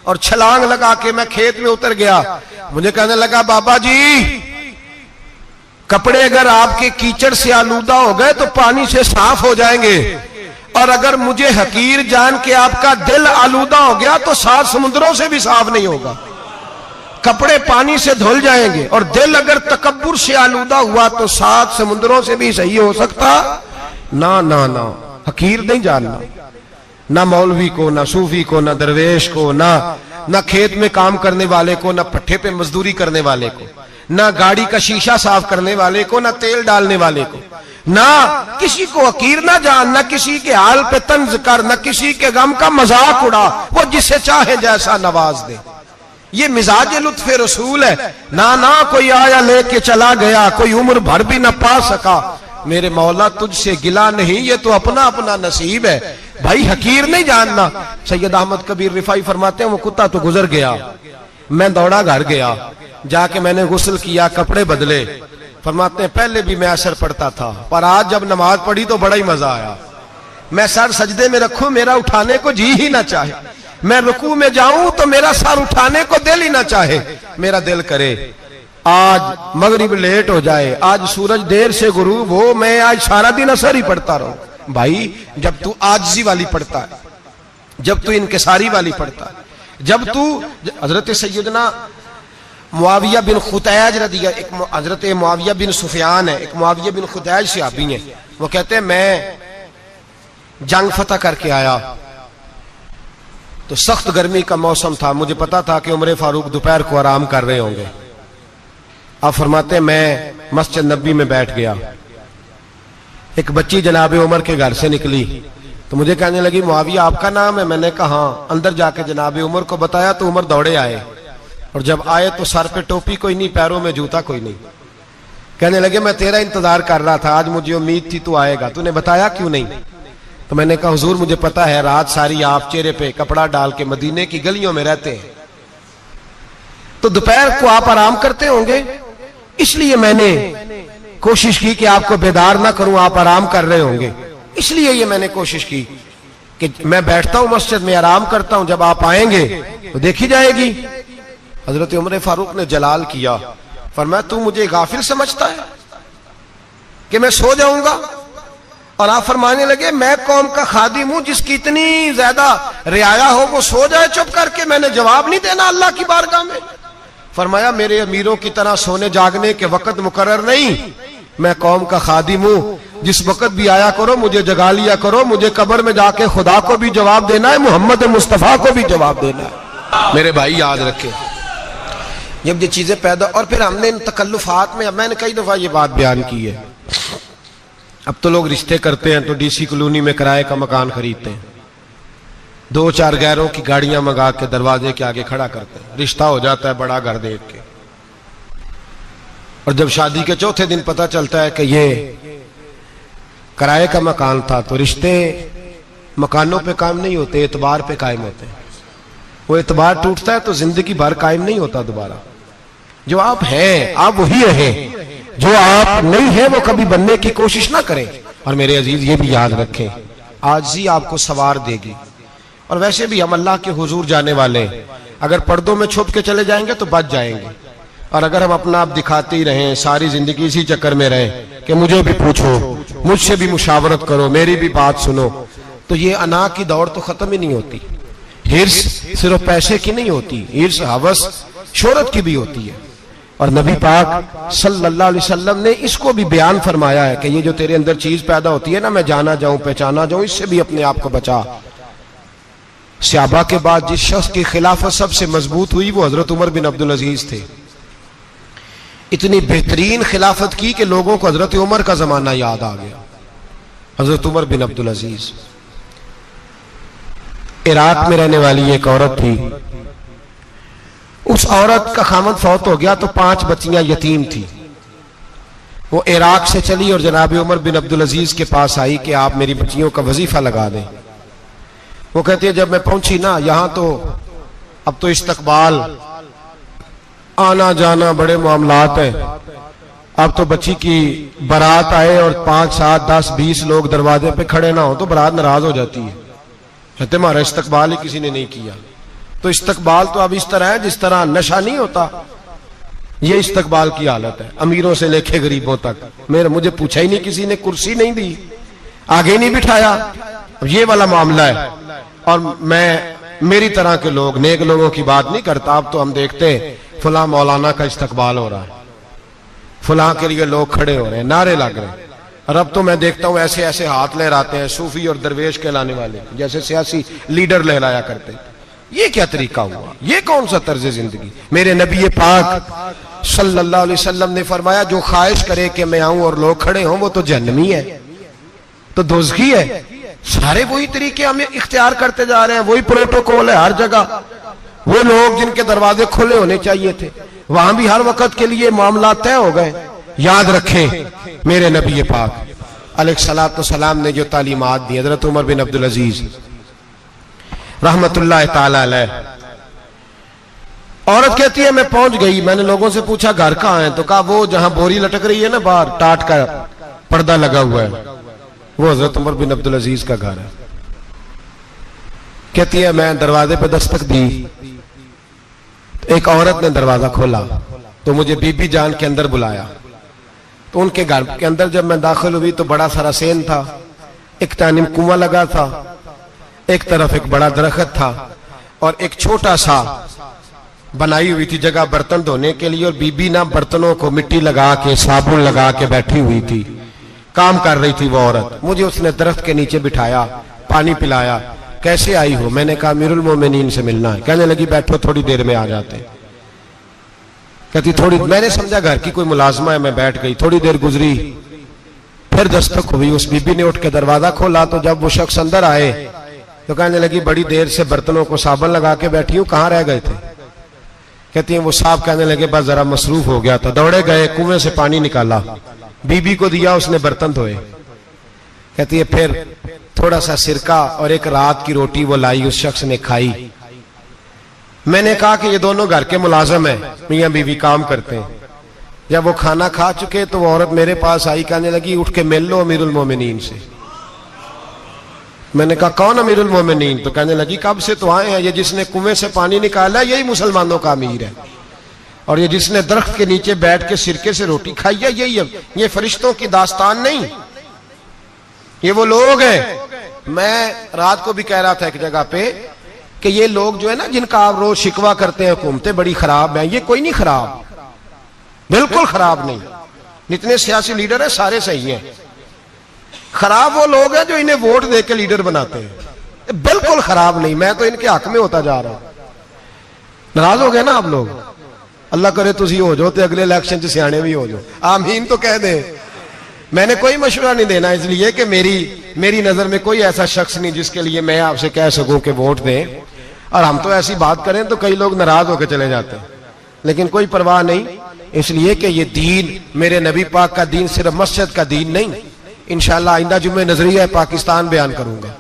और छलांग लगा के मैं खेत में उतर गया। मुझे कहने लगा बाबा जी कपड़े अगर आपके कीचड़ से आलूदा हो गए तो पानी से साफ हो जाएंगे, और अगर मुझे हकीर जान के आपका दिल आलूदा हो गया तो 7 समुद्रों से भी साफ नहीं होगा, कपड़े पानी से धुल जाएंगे, और दिल अगर तकब्बुर से आलूदा हुआ तो 7 समुद्रों से भी सही हो सकता ना। ना ना हकीर नहीं जानना, ना मौलवी को, ना सूफी को, ना दरवेश को, ना खेत में काम करने वाले को, ना पट्टे पे मजदूरी करने वाले को, ना गाड़ी का शीशा साफ करने वाले को, ना तेल डालने वाले को, ना किसी को हकीर ना जान, ना किसी के हाल पे तंज कर, ना किसी के गम का मजाक उड़ा, वो जिसे चाहे जैसा नवाज दे। ये मिजाज लुत्फ रसूल है। ना कोई आया लेके चला गया, कोई उम्र भर भी ना पा सका, मेरे मौला तुझसे गिला नहीं, ये तो अपना अपना नसीब है भाई, हकीर नहीं जानना। सैयद अहमद कबीर रिफाई फरमाते हैं वो कुत्ता तो गुजर गया, मैं दौड़ा घर गया, जाके मैंने गुस्ल किया, कपड़े बदले। फरमाते हैं पहले भी मैं असर पढ़ता था, पर आज जब नमाज पढ़ी तो बड़ा ही मजा आया। मैं सर सजदे में रखूं मेरा उठाने को जी ही ना चाहे, मैं रुकू में जाऊं तो मेरा सर उठाने को दिल ही ना चाहे, मेरा दिल करे आज मगरिब लेट हो जाए, आज सूरज देर से गुरूब हो, मैं आज सारा दिन असर ही पढ़ता रहूं। भाई जब तू आजिज़ी वाली पढ़ता है, जब तू इनकिसारी वाली पढ़ता है, जब तू हजरत सैयदना मुआविया बिन खुतैज रदिया, एक हजरत मुआविया बिन सुफियान है, एक मुआविया बिन खुतैज सहाबी है, वो कहते हैं मैं जंग फतह करके आया तो सख्त गर्मी का मौसम था, मुझे पता था कि उमर फारूक दोपहर को आराम कर रहे होंगे। आप फरमाते हैं मैं मस्जिद नबी में बैठ गया, एक बच्ची जनाब उमर के घर से निकली तो मुझे कहने लगी मुआविया आपका नाम है? मैंने कहा हाँ। अंदर जाके जनाब उमर को बताया तो उमर दौड़े आए, और जब आए तो सर पे टोपी कोई नहीं, पैरों में जूता कोई नहीं। कहने लगे मैं तेरा इंतजार कर रहा था, आज मुझे उम्मीद थी तू आएगा, तूने बताया क्यों नहीं? तो मैंने कहा हुजूर मुझे पता है रात सारी आप चेहरे पे कपड़ा डाल के मदीने की गलियों में रहते हैं, तो दोपहर को आप आराम करते होंगे, इसलिए मैंने कोशिश की कि आपको बेदार ना करूं, आप आराम कर रहे होंगे, इसलिए ये मैंने कोशिश की कि मैं बैठता हूं मस्जिद में, आराम करता हूं, जब आप आएंगे तो देखी जाएगी। हजरत उमर फारूक ने जलाल किया, फरमाया तू मुझे गाफिल समझता है कि मैं सो जाऊंगा? और आप फरमाने लगे मैं कौम का खादिम हूं जिसकी इतनी ज्यादा रियाया हो वो सो जाए चुप करके, मैंने जवाब नहीं देना अल्लाह की बारगाह में? फरमाया मेरे अमीरों की तरह सोने जागने के वक्त मुकर्रर नहीं, मैं कौम का खादिम हूं, जिस वक्त भी आया करो मुझे जगा लिया करो, मुझे कब्र में जाके खुदा को भी जवाब देना है, मोहम्मद मुस्तफा को भी जवाब देना है। मेरे भाई याद रखें, जब ये चीजें पैदा, और फिर हमने इन तकल्लुफात में, अब मैंने कई दफा ये बात बयान की है, अब तो लोग रिश्ते करते हैं तो डीसी कॉलोनी में किराए का मकान खरीदते हैं, 2-4 गैरों की गाड़ियां मंगा के दरवाजे के आगे खड़ा करते हैं, रिश्ता हो जाता है बड़ा घर देख के, और जब शादी के चौथे दिन पता चलता है कि ये किराए का मकान था, तो रिश्ते मकानों पे कायम नहीं होते, एतबार पे कायम होते हैं। वो एतबार टूटता है तो जिंदगी भर कायम नहीं होता दोबारा। जो आप हैं आप वही रहें, जो आप नहीं है वो कभी बनने की कोशिश ना करें। और मेरे अजीज ये भी याद रखें, आजिज़ी आपको सवार देगी। और वैसे भी हम अल्लाह के हुजूर जाने वाले, अगर पर्दों में छुप के चले जाएंगे तो बच जाएंगे, और अगर हम अपना आप दिखाते ही रहें, सारी जिंदगी इसी चक्कर में रहें कि मुझे भी पूछो, मुझसे भी मुशावरत करो, मेरी भी बात सुनो, तो ये अना की दौड़ तो खत्म ही नहीं होती। हिर्स सिर्फ पैसे की नहीं होती, हिर्स हवस शोहरत की भी होती है। और नबी पाक सल्लल्लाहु अलैहि वसल्लम ने इसको भी बयान फरमाया है कि ये जो तेरे अंदर चीज पैदा होती है ना, मैं जाना जाऊं पहचाना जाऊं, इससे भी अपने आप को बचा। सहाबा के बाद जिस शख्स की खिलाफत सबसे मजबूत हुई वो हजरत उमर बिन अब्दुल अजीज थे। इतनी बेहतरीन खिलाफत की कि लोगों को हजरत उमर का जमाना याद आ गया। हजरत उमर बिन अब्दुल अजीज, इराक में रहने वाली एक औरत थी, उस औरत का खामद फौत हो गया तो 5 बच्चियां यतीम थी। वो इराक से चली और जनाब उमर बिन अब्दुल अजीज के पास आई कि आप मेरी बच्चियों का वजीफा लगा दें। वो कहती है जब मैं पहुंची ना, यहां तो अब तो इस्तकबाल, आना जाना बड़े मामलात हैं, अब तो बच्ची की बारात आए और 5, 7, 10, 20 लोग दरवाजे पे खड़े ना हो तो बारात नाराज हो जाती है, कहते हमारा इस्तकबाल ही किसी ने नहीं किया। तो इस्तकबाल तो अब इस तरह है जिस तरह नशा नहीं होता, ये इस्तकबाल की हालत है, अमीरों से लेके गरीबों तक। मुझे पूछा ही नहीं किसी ने, कुर्सी नहीं दी, आगे नहीं बिठाया, ये वाला मामला है। और मैं मेरी तरह के लोग, नेक लोगों की बात नहीं करता। अब तो हम देखते हैं फलां मौलाना का इस्तकबाल हो रहा है, फलां के लिए लोग खड़े हो रहे हैं, नारे लग रहे हैं। और अब तो मैं देखता हूं ऐसे ऐसे हाथ लहराते हैं सूफी और दरवेश कहलाने वाले, जैसे सियासी लीडर लहराया करते। ये क्या तरीका हुआ? ये कौन सा तर्ज जिंदगी? मेरे नबी पाक सल्लल्लाहु अलैहि वसल्लम ने फरमाया जो ख्वाहिश करे कि मैं आऊं और लोग खड़े हों वो तो जहन्नमी है, तो दोज़खी है। सारे वही तरीके हम इख्तियार करते जा रहे हैं, वही प्रोटोकॉल है हर जगह। वो लोग जिनके दरवाजे खुले होने चाहिए थे वहां भी हर वक्त के लिए मामला तय हो गए। याद रखें मेरे नबी पाक अलैहिस्सलातु सलाम ने जो तालीमात दी, हजरत उमर बिन अब्दुल अजीज रहमतुल्लाह ताला अलैह। औरत कहती है मैं पहुंच गई, मैंने लोगों से पूछा घर कहां है, तो कहा वो जहां बोरी लटक रही है ना बाहर, टाट का पर्दा लगा हुआ है, वो हजरत उमर बिन अब्दुल अजीज का घर है। कहती है मैं दरवाजे पे दस्तक दी, एक औरत ने दरवाजा खोला तो मुझे बीबी जान के अंदर बुलाया। तो उनके घर के अंदर जब मैं दाखिल हुई तो बड़ा सारा सेन था, एक तानिम कुआं लगा था, एक तरफ एक बड़ा दरख्त था और एक छोटा सा बनाई हुई थी जगह बर्तन धोने के लिए। और बीबी ना बर्तनों को मिट्टी लगा के साबुन लगा के बैठी हुई थी, काम कर रही थी वो औरत। मुझे उसने दरख्त के नीचे बिठाया, पानी पिलाया। कैसे आई हो? मैंने कहा अमीरुल मोमिनीन से मिलना है। कहने लगी बैठो थोड़ी देर में आ जाते। कहती थोड़ी, मैंने समझा घर की कोई मुलाजमा है, मैं बैठ गई। थोड़ी देर गुजरी, फिर दस्तक हुई, उस बीबी ने उठ के दरवाजा खोला। तो जब वो शख्स अंदर आए तो कहने लगी बड़ी देर से बर्तनों को साबुन लगा के बैठी हूं, कहां रह गए थे? कहती है वो साहब कहने लगे बस जरा मसरूफ हो गया था, दौड़े गए, कुएं से पानी निकाला, बीबी को दिया, उसने बर्तन धोए। कहती है फिर थोड़ा सा सिरका और एक रात की रोटी वो लाई, उस शख्स ने खाई। मैंने कहा कि ये दोनों घर के मुलाजम हैं, मियां बीवी काम करते हैं। जब वो खाना खा चुके तो वो औरत मेरे पास आई, कहने लगी उठ के मिल लो अमीरुल मोमिनीन से। मैंने कहा कौन अमीरुल मोमिनीन? तो कहने लगी कब से तो आए हैं, ये जिसने कुएं से पानी निकाला यही मुसलमानों का अमीर है, और ये जिसने दरख्त के नीचे बैठ के सिरके से रोटी खाई है यही है। ये फरिश्तों की दास्तान नहीं, ये वो लोग हैं। मैं रात को भी कह रहा था एक जगह पे कि ये लोग जो है ना, जिनका आप रोज शिकवा करते हैं हुकूमतें बड़ी खराब हैं, ये कोई नहीं खराब, बिल्कुल खराब नहीं। जितने सियासी लीडर हैं सारे सही हैं। खराब वो लोग हैं जो इन्हें वोट दे के लीडर बनाते हैं, बिल्कुल खराब नहीं। मैं तो इनके हक में होता जा रहा हूं। नाराज हो गए ना आप लोग? अल्लाह करे तुसी हो जाओ तो अगले इलेक्शन च सियाने भी हो जाओ, आमीन तो कह दे। मैंने कोई मशवरा नहीं देना, इसलिए कि मेरी नजर में कोई ऐसा शख्स नहीं जिसके लिए मैं आपसे कह सकूं कि वोट दें। और हम तो ऐसी बात करें तो कई लोग नाराज होकर चले जाते हैं, लेकिन कोई परवाह नहीं, इसलिए कि ये दीन मेरे नबी पाक का दीन सिर्फ मस्जिद का दीन नहीं। इंशाअल्लाह आइंदा जुम्मे नजरिया पाकिस्तान बयान करूंगा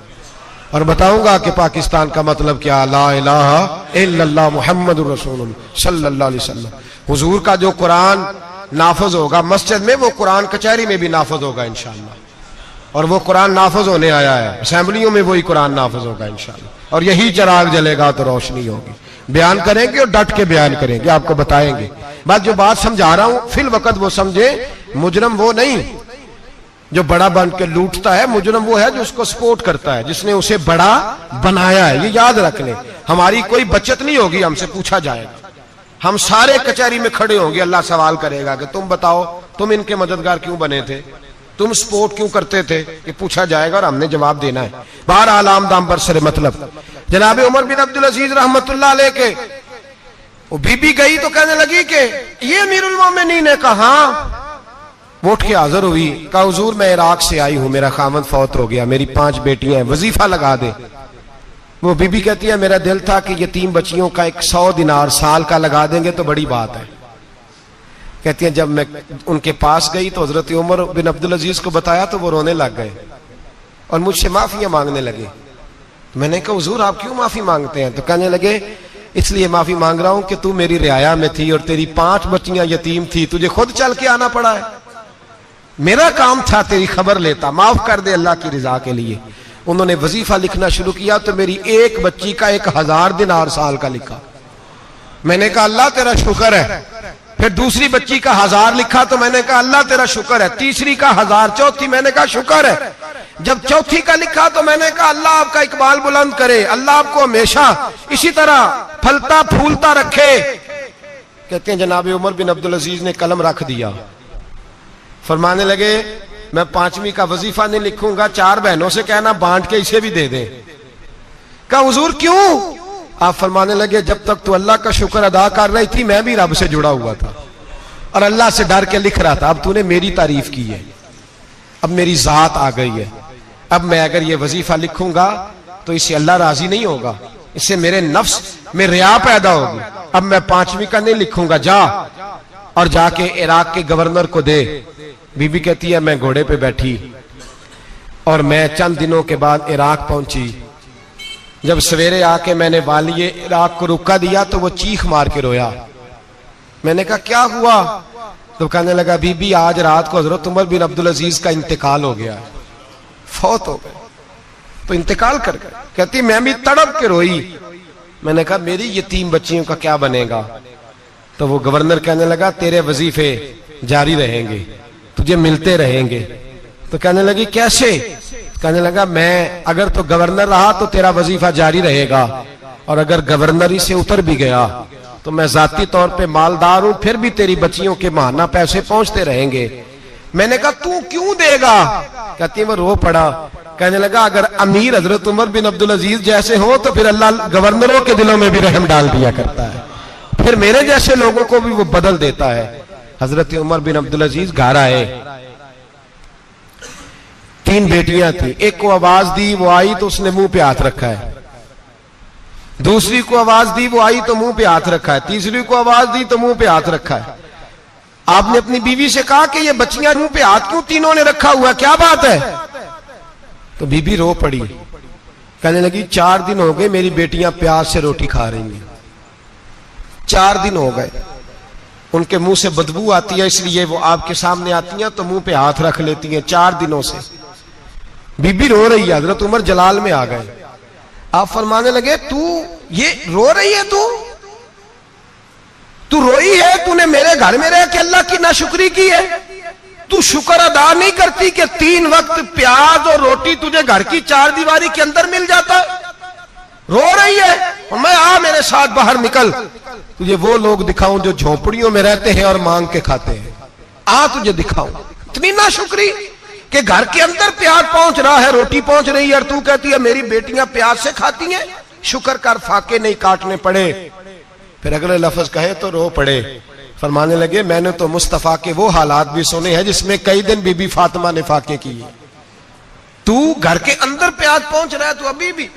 और बताऊंगा कि पाकिस्तान का मतलब क्या, ला इलाहा इल्लल्लाह मुहम्मदुर रसूलुल्लाह सल्लल्लाहु अलैहि वसल्लम। हुजूर का जो कुरान नाफज होगा मस्जिद में, वो कुरान कचहरी में भी नाफज होगा इंशाअल्लाह। और वो कुरान नाफज होने आया है, असेंबलियों में वही कुरान नाफज होगा इंशाअल्लाह। और यही चिराग जलेगा तो रोशनी होगी। बयान करेंगे और डट के बयान करेंगे, आपको बताएंगे। बात जो बात समझा रहा हूं फिल वक्त वो समझे, मुजरम वो नहीं जो बड़ा बन के लूटता है, मुजरम वो है जो उसको सपोर्ट करता है, जिसने उसे बड़ा बनाया है। ये याद रख ले, हमारी कोई बचत नहीं होगी, हमसे पूछा जाएगा। हम सारे कचहरी में खड़े होंगे, अल्लाह सवाल करेगा कि तुम बताओ तुम इनके मददगार क्यों बने थे, तुम सपोर्ट क्यों करते थे, ये पूछा जाएगा और हमने जवाब देना है। बहरहाल आम दाम बरसरे मतलब जनाब उमर बिन अब्दुल अजीज रहमतुल्लाह अलैह के वो बीबी गई तो कहने लगी कि ये अमीरुल मोमिनीन ने कहा, वो उठ के हाजिर हुई, कहा हुजूर मैं इराक से आई हूं, मेरा खामद फौत हो गया, मेरी 5 बेटियां हैं, वजीफा लगा दे। वो बीबी कहती है मेरा दिल था कि यतीम बच्चियों का 100 दिनार साल का लगा देंगे तो बड़ी बात है। कहती है जब मैं उनके पास गई तो हजरत उमर बिन अब्दुल अजीज को बताया तो वो रोने लग गए और मुझसे माफियां मांगने लगे। मैंने कहा हुजूर आप क्यों माफी मांगते हैं? तो कहने लगे इसलिए माफी मांग रहा हूं कि तू मेरी रियाया में थी और तेरी 5 बच्चियां यतीम थी, तुझे खुद चल के आना पड़ा है, मेरा काम था तेरी खबर लेता, माफ कर दे अल्लाह की रिजा के लिए। उन्होंने वजीफा लिखना शुरू किया तो मेरी एक बच्ची का 1000 दिनार साल का लिखा। मैंने कहा अल्लाह तेरा शुक्र है। फिर दूसरी बच्ची का 1000 लिखा तो मैंने कहा अल्लाह तेरा शुक्र है। तीसरी का 1000, चौथी मैंने कहा शुक्र है। जब चौथी का लिखा तो मैंने कहा अल्लाह आपका इकबाल बुलंद करे, अल्लाह आपको हमेशा इसी तरह फलता फूलता रखे। कहते हैं जनाब उमर बिन अब्दुल अजीज ने कलम रख दिया, फरमाने लगे मैं 5वीं का वजीफा नहीं लिखूंगा, 4 बहनों से कहना बांट के इसे भी दे दे। कहा हुजूर क्यों? आप फरमाने लगे जब तक तू अल्लाह का शुक्र अदा कर रही थी मैं भी रब से जुड़ा हुआ था और अल्लाह से डर के लिख रहा था। अब तूने मेरी तारीफ की है, अब मेरी जात आ गई है, अब मैं अगर ये वजीफा लिखूंगा तो इससे अल्लाह राजी नहीं होगा, इससे मेरे नफ्स में रिया पैदा होगी। अब मैं 5वीं का नहीं लिखूंगा, जा और जाके इराक के गवर्नर को दे। बीबी कहती है मैं घोड़े पे बैठी और मैं चंद दिनों के बाद इराक पहुंची। जब सवेरे आके मैंने वालिए इराक को रुका दिया तो वो चीख मार के रोया। मैंने कहा क्या हुआ? तो कहने लगा बीबी आज रात को हजरत उमर बिन अब्दुल अजीज का इंतकाल हो गया, फौत हो गए, तो इंतकाल कर गए। कहती मैं भी तड़प के रोई। मैंने कहा मेरी यतीम बच्चियों का क्या बनेगा? तो वो गवर्नर कहने लगा तेरे वजीफे जारी रहेंगे, तुझे मिलते रहेंगे। तो कहने लगी कैसे? कहने लगा मैं अगर तो गवर्नर रहा तो तेरा वजीफा जारी रहेगा और अगर गवर्नरी से उतर भी गया तो मैं जाती तौर पे मालदार हूं, फिर भी तेरी बच्चियों के माहाना पैसे पहुंचते रहेंगे। मैंने कहा तू क्यों देगा? कहती वो रो पड़ा। कहने लगा अगर अमीर हजरत उमर बिन अब्दुल अजीज जैसे हो तो फिर अल्लाह गवर्नरों के दिलों में भी रहम डाल दिया करता है, फिर मेरे जैसे लोगों को भी वो बदल देता है। हजरत उमर बिन अब्दुल अजीज घर आए, 3 बेटियां थी। एक को आवाज दी, वो आई तो उसने मुंह पे हाथ रखा है। दूसरी को आवाज दी, वो आई तो मुंह पे हाथ रखा है। तीसरी को आवाज दी तो मुंह पे हाथ रखा है। आपने अपनी बीवी से कहा कि ये बच्चियां मुंह पे हाथ क्यों तीनों ने रखा हुआ, क्या बात है? तो बीबी रो पड़ी, कहने लगी 4 दिन हो गए मेरी बेटियां प्याज से रोटी खा रही हैं, 4 दिन हो गए। उनके मुंह से बदबू आती है, इसलिए वो आपके सामने आती हैं तो मुंह पे हाथ रख लेती हैं 4 दिनों से। बीबी रो रही है, हजरत उमर जलाल में आ गए। आप फरमाने लगे, तू ये रो रही है, तू रोई है, तूने मेरे घर में रह के अल्लाह की नाशुक्री की है, तू शुक्र अदा नहीं करती कि 3 वक्त प्याज और रोटी तुझे घर की 4 दीवारी के अंदर मिल जाता। रो रही है, और मैं आ मेरे साथ बाहर निकल, तुझे वो लोग दिखाऊं जो झोपड़ियों में रहते हैं और मांग के खाते हैं। आ तुझे दिखाऊं। इतनी नाशुक्री कि घर के अंदर प्याज पहुंच रहा है, रोटी पहुंच रही है, और तू कहती है मेरी बेटियां प्याज से खाती हैं, शुक्र कर फाके नहीं काटने पड़े। फिर अगले लफ्ज कहे तो रो पड़े। फरमाने लगे, मैंने तो मुस्तफा के वो हालात भी सुने हैं जिसमें कई दिन बीबी फातिमा ने फाके किए। तू घर के अंदर प्याज पहुंच रहा है, तू अभी भी